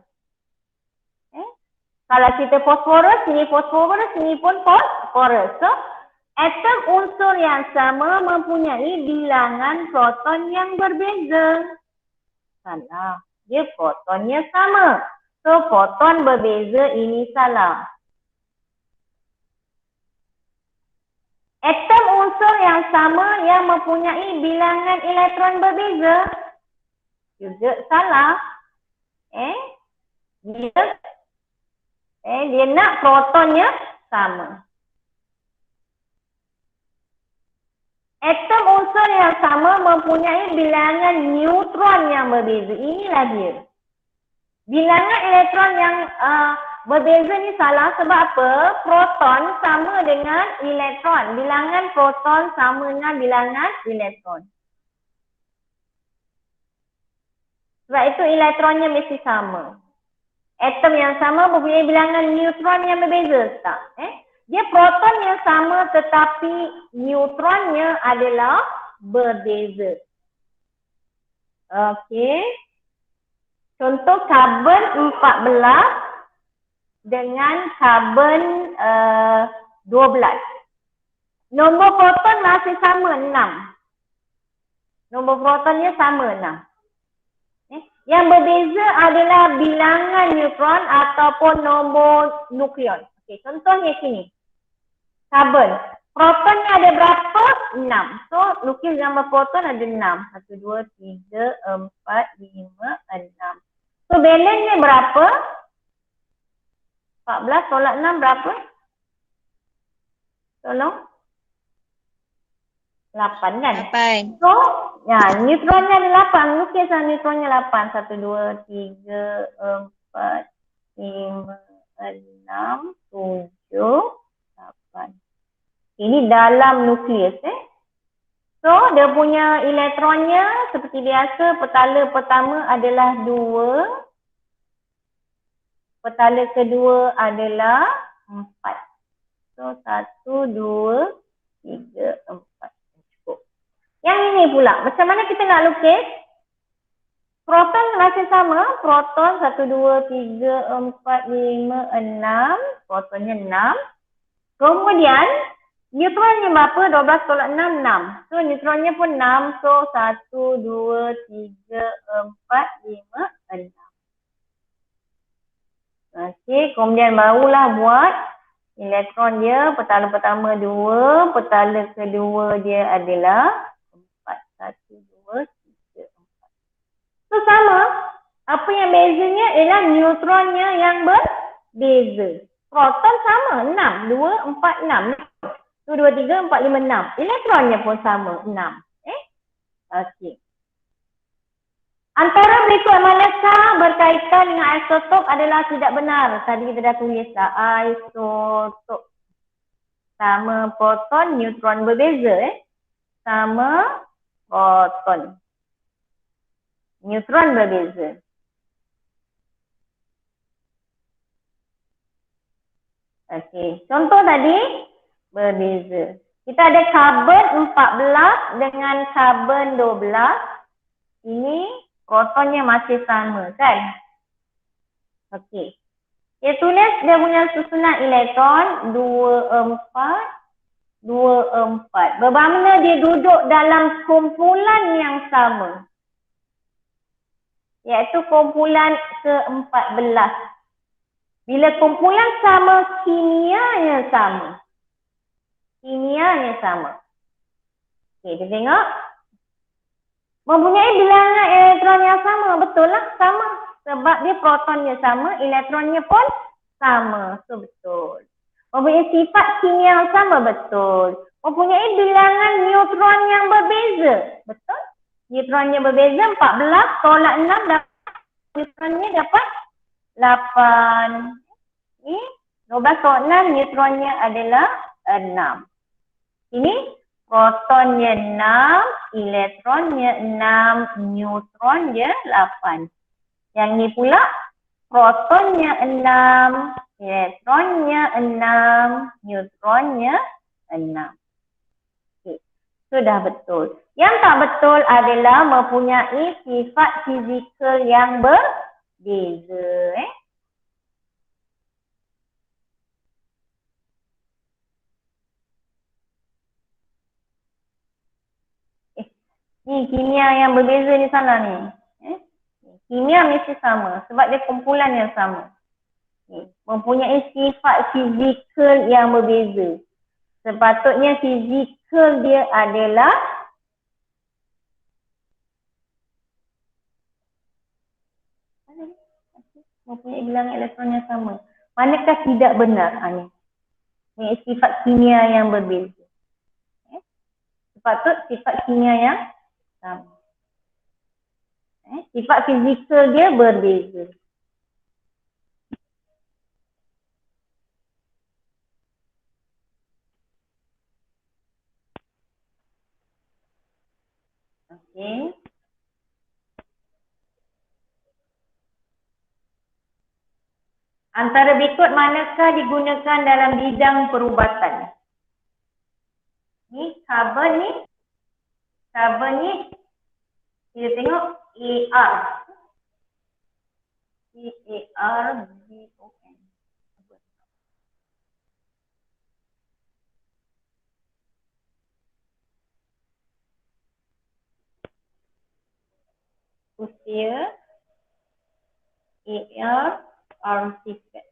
Kalau kita fosforus, sini pun fosforus. So, atom unsur yang sama mempunyai bilangan proton yang berbeza. Salah. Dia protonnya sama. So, proton berbeza, ini salah. Atom unsur yang sama yang mempunyai bilangan elektron berbeza. Juga salah. Dia nak protonnya sama. Atom unsur yang sama mempunyai bilangan neutron yang berbeza. Inilah dia. Bilangan elektron yang berbeza ni salah sebab apa? Proton sama dengan elektron. Bilangan proton sama dengan bilangan elektron. Sebab itu elektronnya mesti sama. Atom yang sama mempunyai bilangan neutron yang berbeza. Tak? Dia proton yang sama tetapi neutronnya adalah berbeza. Okey. Contoh karbon 14 dengan karbon 12. Nombor proton masih sama 6. Nombor protonnya sama 6. Yang berbeza adalah bilangan neutron ataupun nombor nukleon. Okey, contohnya sini. Karbon. Protonnya ada berapa? 6. So, lukis gambar proton ada 6. 1, 2, 3, 4, 5, 6. So, balance-nya berapa? 14 tolak 6 berapa? Tolong. 8 kan? 8. So, ya, neutronnya ada 8. Lukislah neutronnya 8. 1, 2, 3, 4, 5, 6, 7, 8. Ini dalam nukleus. So, dia punya elektronnya seperti biasa, petala pertama adalah 2. Petala kedua adalah 4. So, 1, 2, 3, 4. Cukup. Yang ini pula, macam mana kita nak lukis? Proton masih sama. Proton 1, 2, 3, 4, 5, 6. Protonnya 6. Kemudian, neutronnya berapa? 12 tolak 6, 6. So, neutronnya pun 6. So, 1, 2, 3, 4, 5, 6. Okey, kemudian barulah buat elektron dia. Petala pertama 2. Petala kedua dia adalah 4. 1, 2, 3, 4. So, sama. Apa yang bezanya ialah neutronnya yang berbeza. Proton sama 6, 2, 4, 6. 1, 2, 3, 4, 5, 6. Elektronnya pun sama 6. Okey. Antara berikut manakah berkaitan dengan isotop adalah tidak benar? Tadi kita dah tulis dah. Isotop. Sama proton, neutron berbeza. Sama proton. Neutron berbeza. Okey. Contoh tadi berbeza. Kita ada karbon 14 dengan karbon 12. Ini protonnya masih sama kan? Okey. Dia tulis dia punya susunan elektron 24, 24. Bermakna dia duduk dalam kumpulan yang sama. Iaitu kumpulan ke-14. Bila kumpulan sama, kimianya sama. Kimianya sama. Okey, kita tengok. Mempunyai bilangan elektron yang sama. Betul lah, sama. Sebab dia protonnya sama, elektronnya pun sama. So, betul. Mempunyai sifat kimia yang sama. Betul. Mempunyai bilangan neutron yang berbeza. Betul. Neutronnya berbeza, 14 tolak 6 dapat. Neutronnya dapat 8. Ini 12 tolak 6, neutronnya adalah 6. Ini protonnya 6, elektronnya 6, neutronnya 8. Yang ni pula protonnya 6, elektronnya 6, neutronnya 6. Okay. Sudah betul. Yang tak betul adalah mempunyai sifat fizikal yang berbeza. Ni kimia yang berbeza ni salah ni. Kimia mesti sama sebab dia kumpulan yang sama. Mempunyai sifat fizikal yang berbeza. Sepatutnya fizikal dia adalah mempunyai bilangan elektron yang sama. Manakah tidak benar? Ini sifat kimia yang berbeza. Sepatut sifat kimia yang sama. Sifat fizikal dia berbeza. Okey. Antara berikut manakah digunakan dalam bidang perubatan? Ni karbon ni. Karbon ni. Kita tengok AR. CARBON. Usia AR artifact.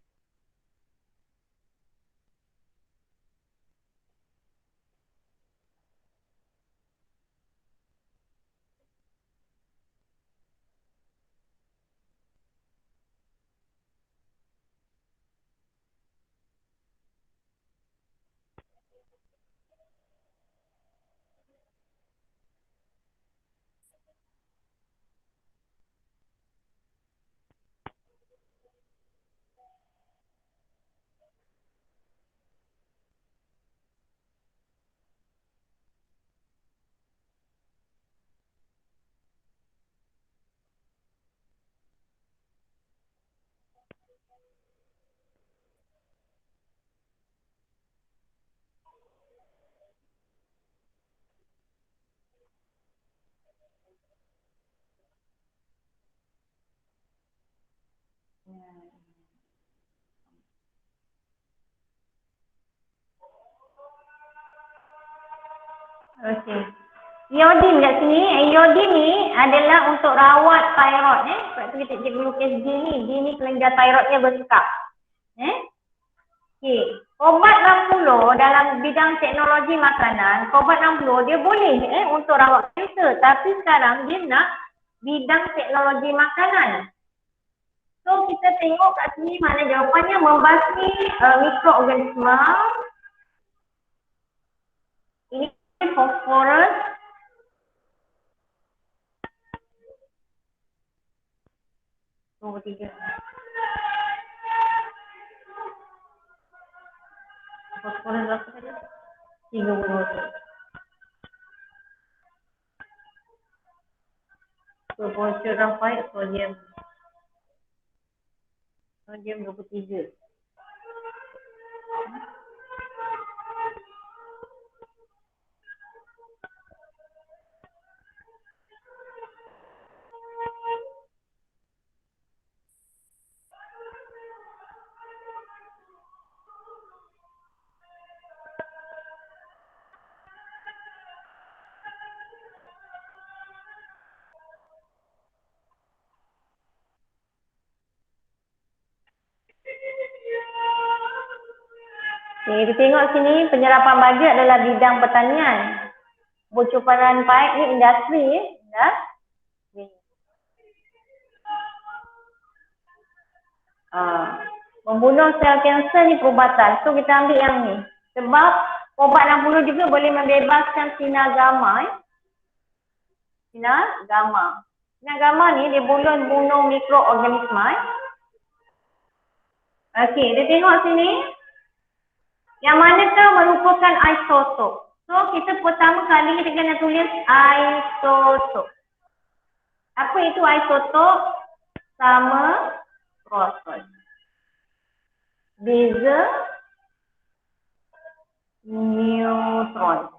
Okey. Iodin kat sini, iodin ni adalah untuk rawat thyroid. Sebab tu kita cikgu lukis G ni. G ni kelenjar thyroidnya bengkak. Okey. Kobat 60 dalam bidang teknologi makanan, kobat 60 dia boleh untuk rawat kanser. Tapi sekarang dia nak bidang teknologi makanan. So kita tengok kat sini mana jawapannya membasmi mikroorganisma. Ini fosforus. Nombor 3. Fosforus berapa tadi? 32. Proportion of sodium. Sodium 23. Okay, kita tengok sini penyerapan baju adalah bidang pertanian. Bocoran paip ni industri. Membunuh sel kanser ni perubatan. So kita ambil yang ni. Sebab ubat 60 juga boleh membebaskan sinar gamma. Sinar gamma. Sinar gamma ni dia bunuh mikroorganisma. Okey, kita tengok sini. Yang manakah merupakan isotop? So kita pertama kali kita kena tulis isotop. Apa itu isotop? Sama proton. Beza neutron.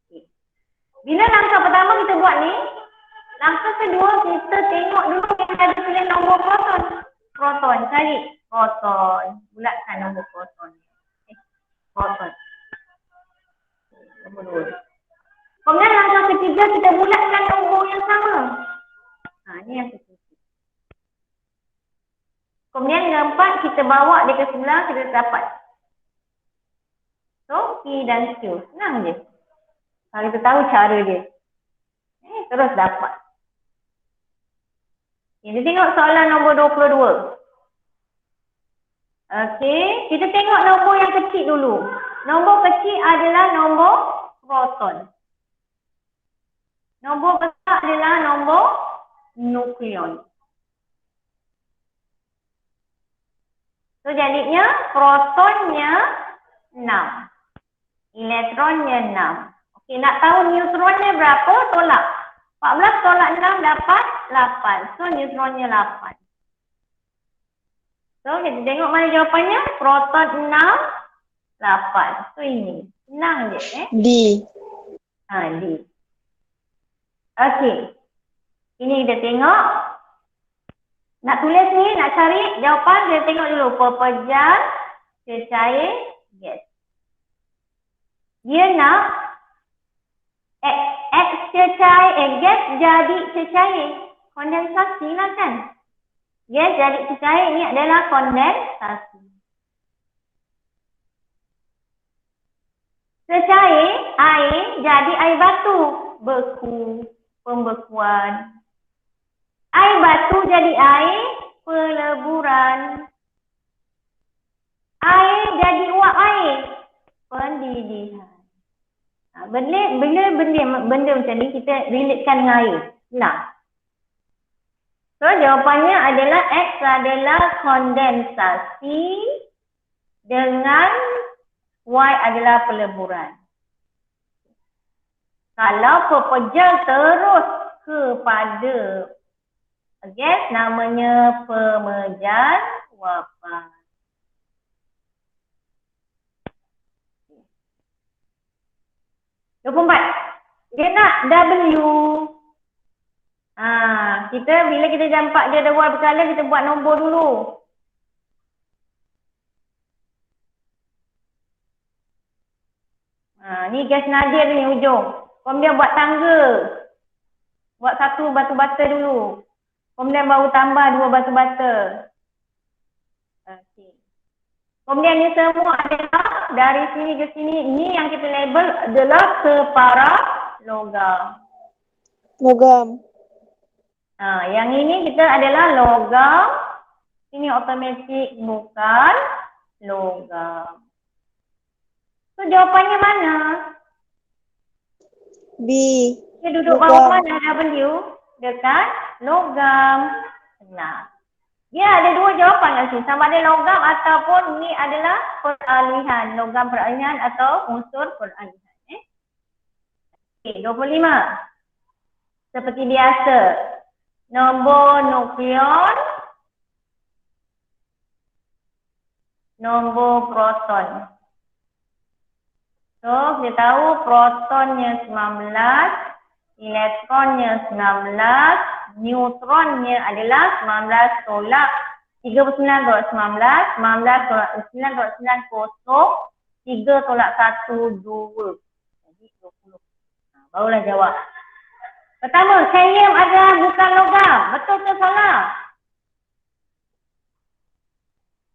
Okay. Bila langkah pertama kita buat ni, langkah kedua kita tengok dulu yang ada tulis nombor proton. Proton, cari proton. Bulatkan nombor proton. Proton. Nombor 2. Kemudian langkah ketiga kita bulatkan nombor yang sama. Ni yang ketiga. Kemudian yang keempat kita bawa dia ke sebelah, kita dapat. So, P dan Q. Senang je. Kalau kita tahu cara dia. Terus dapat. Kita tengok soalan nombor 22. Okey, kita tengok nombor yang kecil dulu. Nombor kecil adalah nombor proton. Nombor besar adalah nombor nukleon. So jadinya protonnya 6. Elektronnya 6. Okey, nak tahu neutronnya berapa? Tolak. 14 tolak 6 dapat 8. So neutronnya 8. So kita tengok mana jawapannya. Proton 6, 8. So ini. Senang je D. D. Okey. Ini kita tengok. Nak tulis ni, nak cari jawapan, kita tengok dulu. Pepejal, cecair, gas. Dia nak X cecair, gas jadi cecair. Kondensasi lah kan. Gas jadi cecair ni adalah kondensasi. Cecair, air jadi air batu. Beku, pembekuan. Air batu jadi air peleburan. Air jadi uap air. Pendidikan. Benda macam ni kita relatekan dengan air. Nah. So jawapannya adalah X adalah kondensasi dengan Y adalah peleburan. Kalau pepejal terus kepada gas namanya pemejal wapan. Nombor 4. Dia nak W. Kita bila kita nampak dia ada Y berkala, kita buat nombor dulu. Ni gas nadir ni hujung. Kemudian buat tangga. Buat satu batu bata dulu. Kemudian baru tambah 2 batu bata. Okey. Kemudian ni semua adalah dari sini ke sini. Ni yang kita label adalah separa logam. Logam. Yang ini kita adalah logam. Ini automatik bukan logam. So jawapannya mana? B. Dia duduk bawah mana W? Dekat logam. Nah, dia ada dua jawapan kat sini. Sama ada logam ataupun ni adalah peralihan. Logam peralihan atau unsur peralihan. Okay, 25. Seperti biasa. Nombor nukleon. Nombor proton. So, kita tahu protonnya 19, elektronnya 19, neutronnya adalah 19 tolak 39/19, 19 tolak 9/90, 3 tolak 1, 2. Jadi 20. Barulah jawab. Pertama, helium adalah bukan logam. Betul ke salah?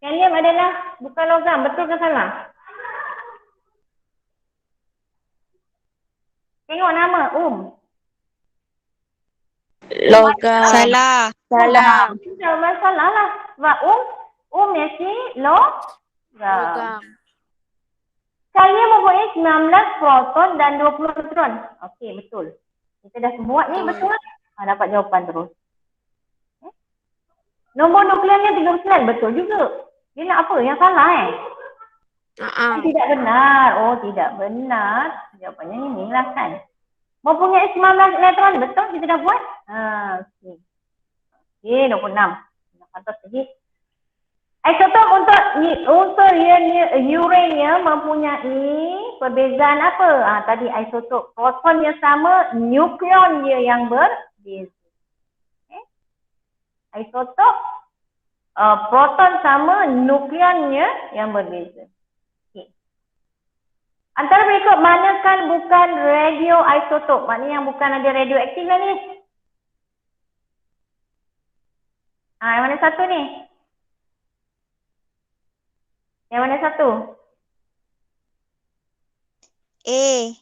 Helium adalah bukan logam. Betul ke salah? Tengok nama, Logam. Salah. Salah. Tidak masalah lah. Sebab mesti logam. Kalian mempunyai 19 proton dan 20 neutron. Okey, betul. Kita dah buat ni, betul. Dapat jawapan terus. Nombor nuklearnya 39, betul juga. Dia nak apa? Yang salah Tidak benar. Oh, tidak benar. Jawapannya ini lah kan. Mempunyai 19 elektron, betul kita dah buat. Okey. Okey, 26. Pantas lagi. Isotop untuk unsur uranium mempunyai perbezaan apa? Tadi isotop protonnya sama, nukleon dia yang berbeza. Isotop proton sama, nukleonnya yang berbeza. Okay. Antara berikut manakah bukan radioisotop? Maknanya yang bukan ada radioaktif lah ni. Yang mana satu ni? Yang mana satu? A.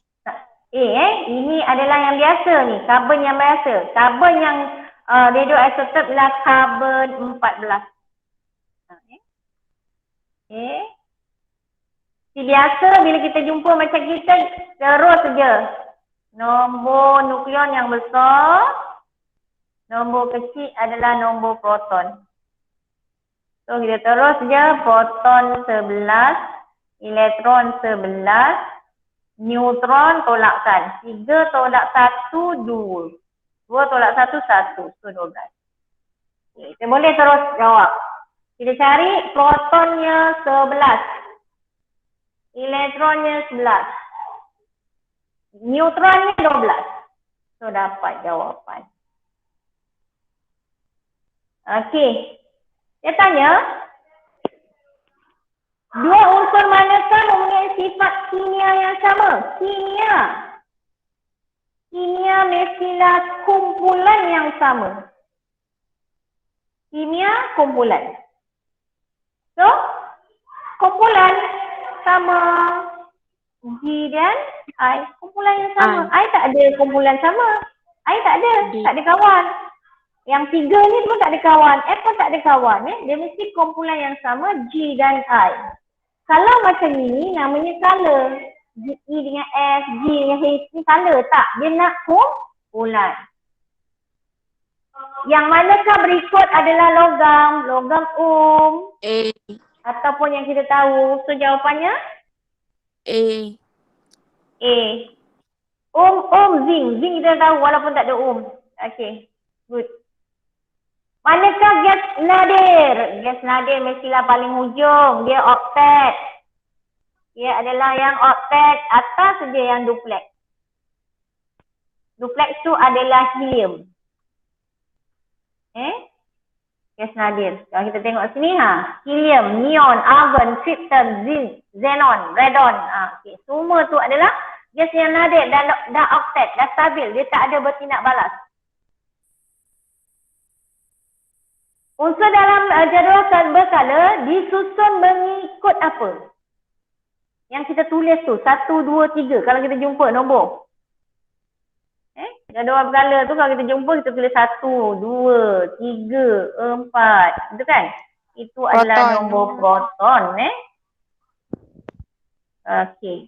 Ini adalah yang biasa ni. Karbon yang biasa. Karbon yang radioisotop adalah karbon 14. Biasa bila kita jumpa macam kita, terus saja. Nombor nukleon yang besar. Nombor kecil adalah nombor proton. So kita terus saja proton 11, elektron 11, neutron tolakkan. 3 tolak 1, 2. 2 tolak 1, 1. So 12. Okay, kita boleh terus jawab. Kita cari protonnya 11. Elektronnya 11. Neutronnya 12. So dapat jawapan. Okey. Dia tanya, dua unsur manakah mempunyai sifat kimia yang sama? Kimia mestilah kumpulan yang sama. Kimia kumpulan. So, kumpulan sama G dan I. Kumpulan yang sama. I tak ada kumpulan sama. I tak ada. Tak ada kawan. Yang 3 ni pun tak ada kawan. F pun tak ada kawan. Dia mesti kumpulan yang sama G dan I. Kalau macam ni namanya color. E dengan F, G dengan H ni color tak. Dia nak kumpulan. Yang manakah berikut adalah logam? Logam A. Ataupun yang kita tahu. So jawapannya? A. Zinc. Zinc kita tahu walaupun tak ada Okay. Good. Manakah gas nadir? Gas nadir mestilah paling hujung. Dia oktet. Dia adalah yang oktet. Atas saja yang duplex. Duplex tu adalah helium. Gas nadir. Kalau kita tengok sini helium, neon, argon, krypton, zinc, xenon, radon. Okay. Semua tu adalah gas yang nadir dan dah oktet, dah stabil. Dia tak ada bertindak balas. Unsur dalam jadual berkala disusun mengikut apa? Yang kita tulis tu, 1, 2, 3. Kalau kita jumpa nombor. Jadual berkala tu kalau kita jumpa kita tulis 1, 2, 3, 4. Itu kan? Itu adalah Proton. nombor proton Okey.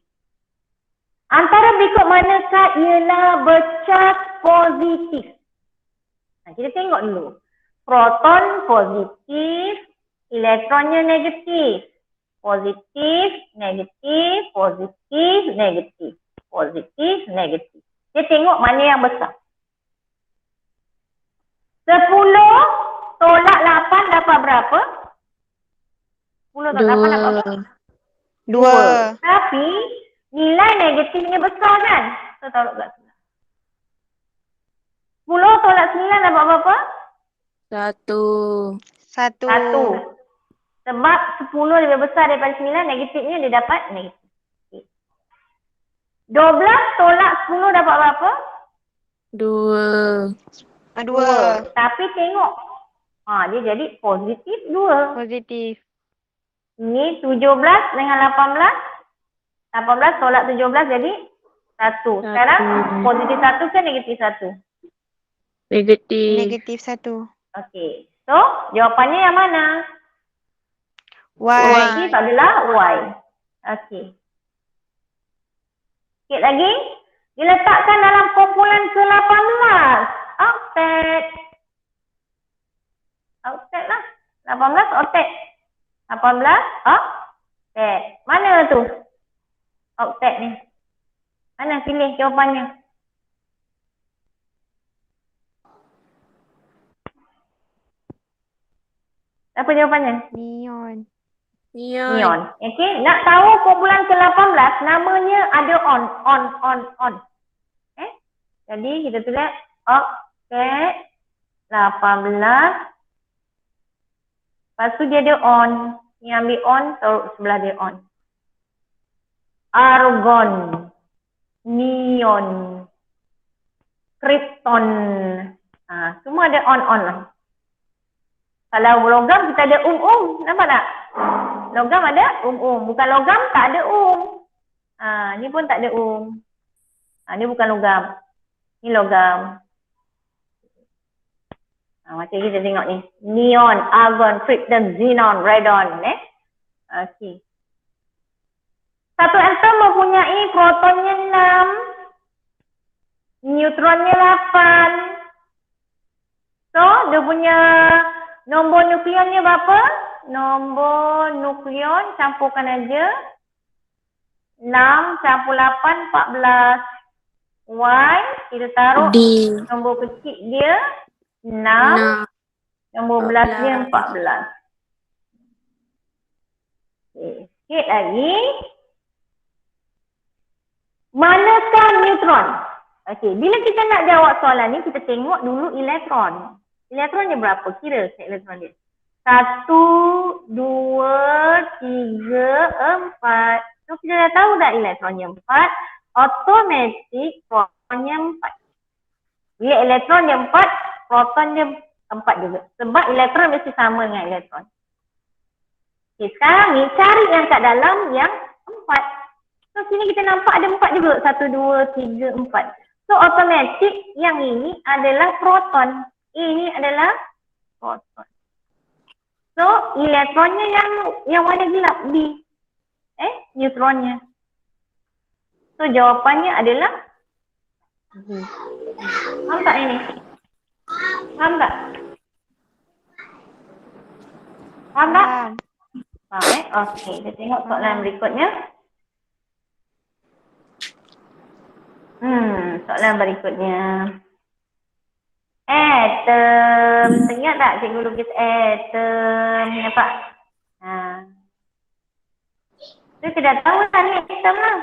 Antara berikut manakah ialah bercas positif? Kita tengok dulu. Proton positif, elektronnya negatif. Positif, negatif, positif, negatif. Positif, negatif. Dia tengok mana yang besar. 10 tolak 8 dapat berapa? 10 tolak 8 dapat berapa? 2. Tapi nilai negatifnya besar kan? So taruh kat sebelah. 10 tolak 9 dapat berapa? 1. 1. Sebab 10 lebih besar daripada 9, negatifnya dia dapat negatif. Okay. 12 tolak 10 dapat berapa? 2. 2. Tapi tengok. Dia jadi positif 2. Positif. Ini 17 dengan 18. 18 tolak 17 jadi 1. Sekarang positif 1 ke negatif 1? Negatif. Negatif 1. Okey. So, jawapannya yang mana? Y. Positif adalah Y. Okey. Sikit lagi. Diletakkan dalam kumpulan ke-18. Oktet. Oktet lah. 18 oktet. 18 oktet. Mana tu? Oktet ni. Mana pilih jawapannya? Apa jawapannya? Neon. Neon. Okey, nak tahu kumpulan ke-18 namanya ada on. Jadi kita tulis oktet 18. Lepas tu dia ada on. Ni ambil on, taruh sebelah dia on. Argon, neon, krypton. Semua ada on lah. Kalau logam kita ada nampak tak? Logam ada bukan logam tak ada ni pun tak ada ni bukan logam. Ni logam. Macam kita tengok ni. Neon, argon, krypton, xenon, radon. Okey. Satu atom mempunyai protonnya 6. Neutronnya 8. So, dia punya nombor nukleonnya berapa? Nombor nukleon campurkan aja. 6 campur 8, 14. Y, kita taruh D. nombor kecil dia 6. Nombor belasnya 14. Okay. Sikit lagi. Manakah neutron? Okey, bila kita nak jawab soalan ni, kita tengok dulu elektron. Elektronnya berapa? Kira elektron dia. 1, 2, 3, 4. So, kita dah tahu dah elektronnya 4. Automatik protonnya 4. Bila elektronnya 4, protonnya 4 juga. Sebab elektron mesti sama dengan elektron. Okay, sekarang ni cari yang kat dalam yang 4. So, sini kita nampak ada 4 juga. 1, 2, 3, 4. So, automatik yang ini adalah proton. Ini adalah proton. So, elektronnya yang warna gelap B. Neutronnya. So, jawapannya adalah B. Faham tak ini? Faham tak? Faham tak? Faham Okey, kita tengok soalan berikutnya. Soalan berikutnya. Atom. Ingat tak cikgu lukis atom? Nampak? So, kita dah tahu lah ni atom lah.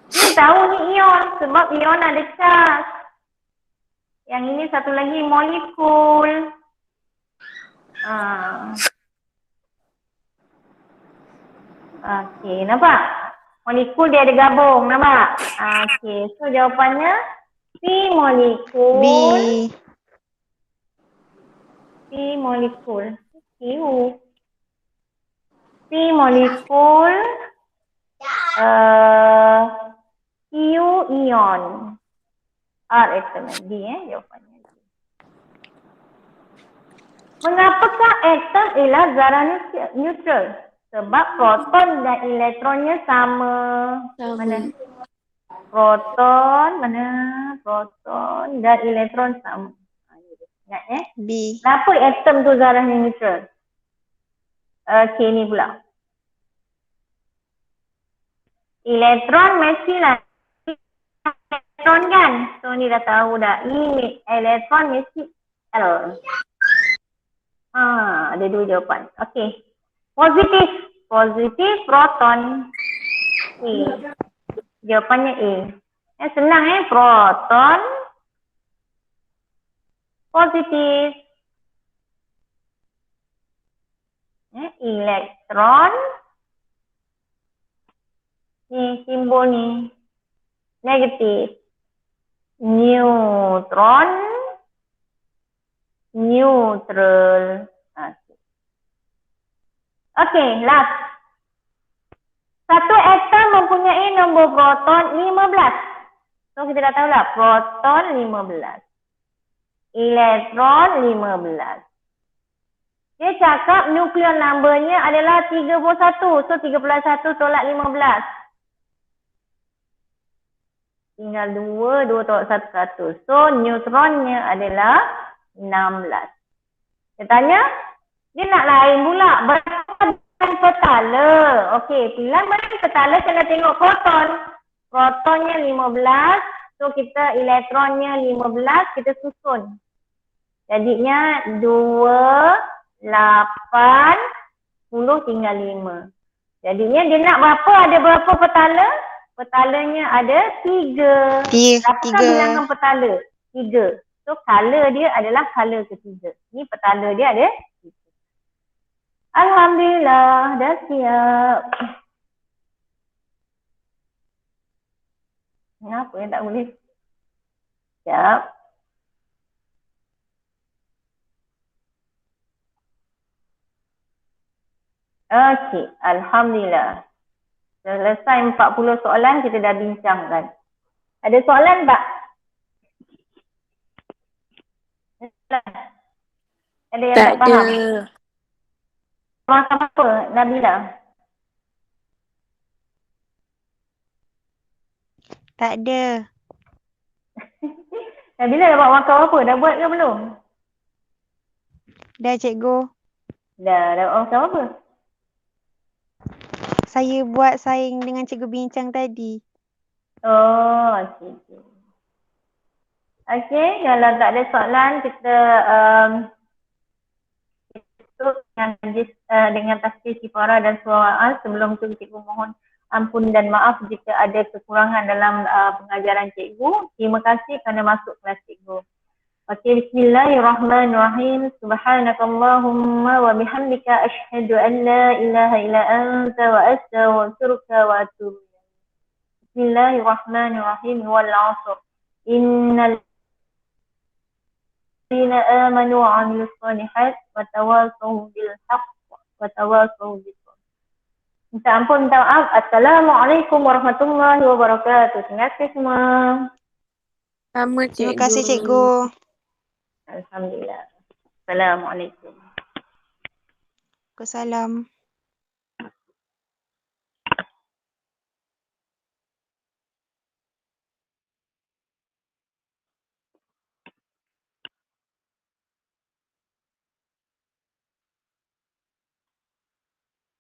Ni tahu ni ion. Sebab ion ada charge. Yang ini satu lagi molekul. Okey, nampak? Molekul dia ada gabung, nampak? Okey, so jawapannya P molekul. P molekul. QE. ion. R atom. D jawapannya. Mengapakah atom ialah zarah neutral? Sebab proton dan elektronnya sama. Mana? Proton dan elektron sama. Ingat B. Kenapa atom tu zarahnya neutral? Okey, ni pula. Elektron mestilah elektron kan? So ni dah tahu dah. Elektron mesti L. Ada dua jawapan. Okey. Positif proton. A. Jawapannya A. Senang proton positif. Elektron ni simbol ni negatif. Neutron neutral. Okey, last. Satu atom mempunyai nombor proton 15. So kita dah tahu lah proton 15. Elektron 15. Dia cakap nuklear numbernya adalah 31. So 31 tolak 15. Tinggal 2 tolak 1. So neutronnya adalah 16. Dia tanya, dia nak lain pula. Berapa petala? Okey, pilihan mana petala kena tengok proton. Protonnya 15. So kita elektronnya 15, kita susun. Jadinya 2, 8, 10 tinggal 5. Jadinya dia nak berapa? Ada berapa petala? Petalanya ada 3. Apakah bilangan petala? 3. So color dia adalah color ketiga. Ni petala dia ada 3. Alhamdulillah, dah siap. Kenapa yang tak boleh? Siap. Okey, alhamdulillah. Selesai 40 soalan kita dah bincangkan. Ada soalan tak? Ada yang tak faham? Makan apa, Nabila? Tak ada. Nabila dah buat makan apa? Dah buat ke belum? Dah cikgu. Dah buat makan apa? Saya buat saing dengan cikgu bincang tadi. Oh, okey. Okey, kalau tak ada soalan kita tutup dengan tasbih kifarah dan surah. Sebelum tu cikgu mohon ampun dan maaf jika ada kekurangan dalam pengajaran cikgu. Terima kasih kerana masuk kelas cikgu. Okey, bismillahirrahmanirrahim. Subhanakallahumma wa bihamdika asyhadu an la ilaha illa anta wa astaghfiruka wa atubu ilaik. Bismillahirrahmanirrahim. Wal 'ashr. Innal ladzina amanu wa 'amilus shalihat wa tawassaw bil haqq wa tawassaw bis sabr. Minta ampun, minta maaf. Assalamualaikum warahmatullahi wabarakatuh. Terima kasih semua. Sama cikgu. Terima kasih cikgu. Alhamdulillah. Assalamualaikum. Waalaikumsalam.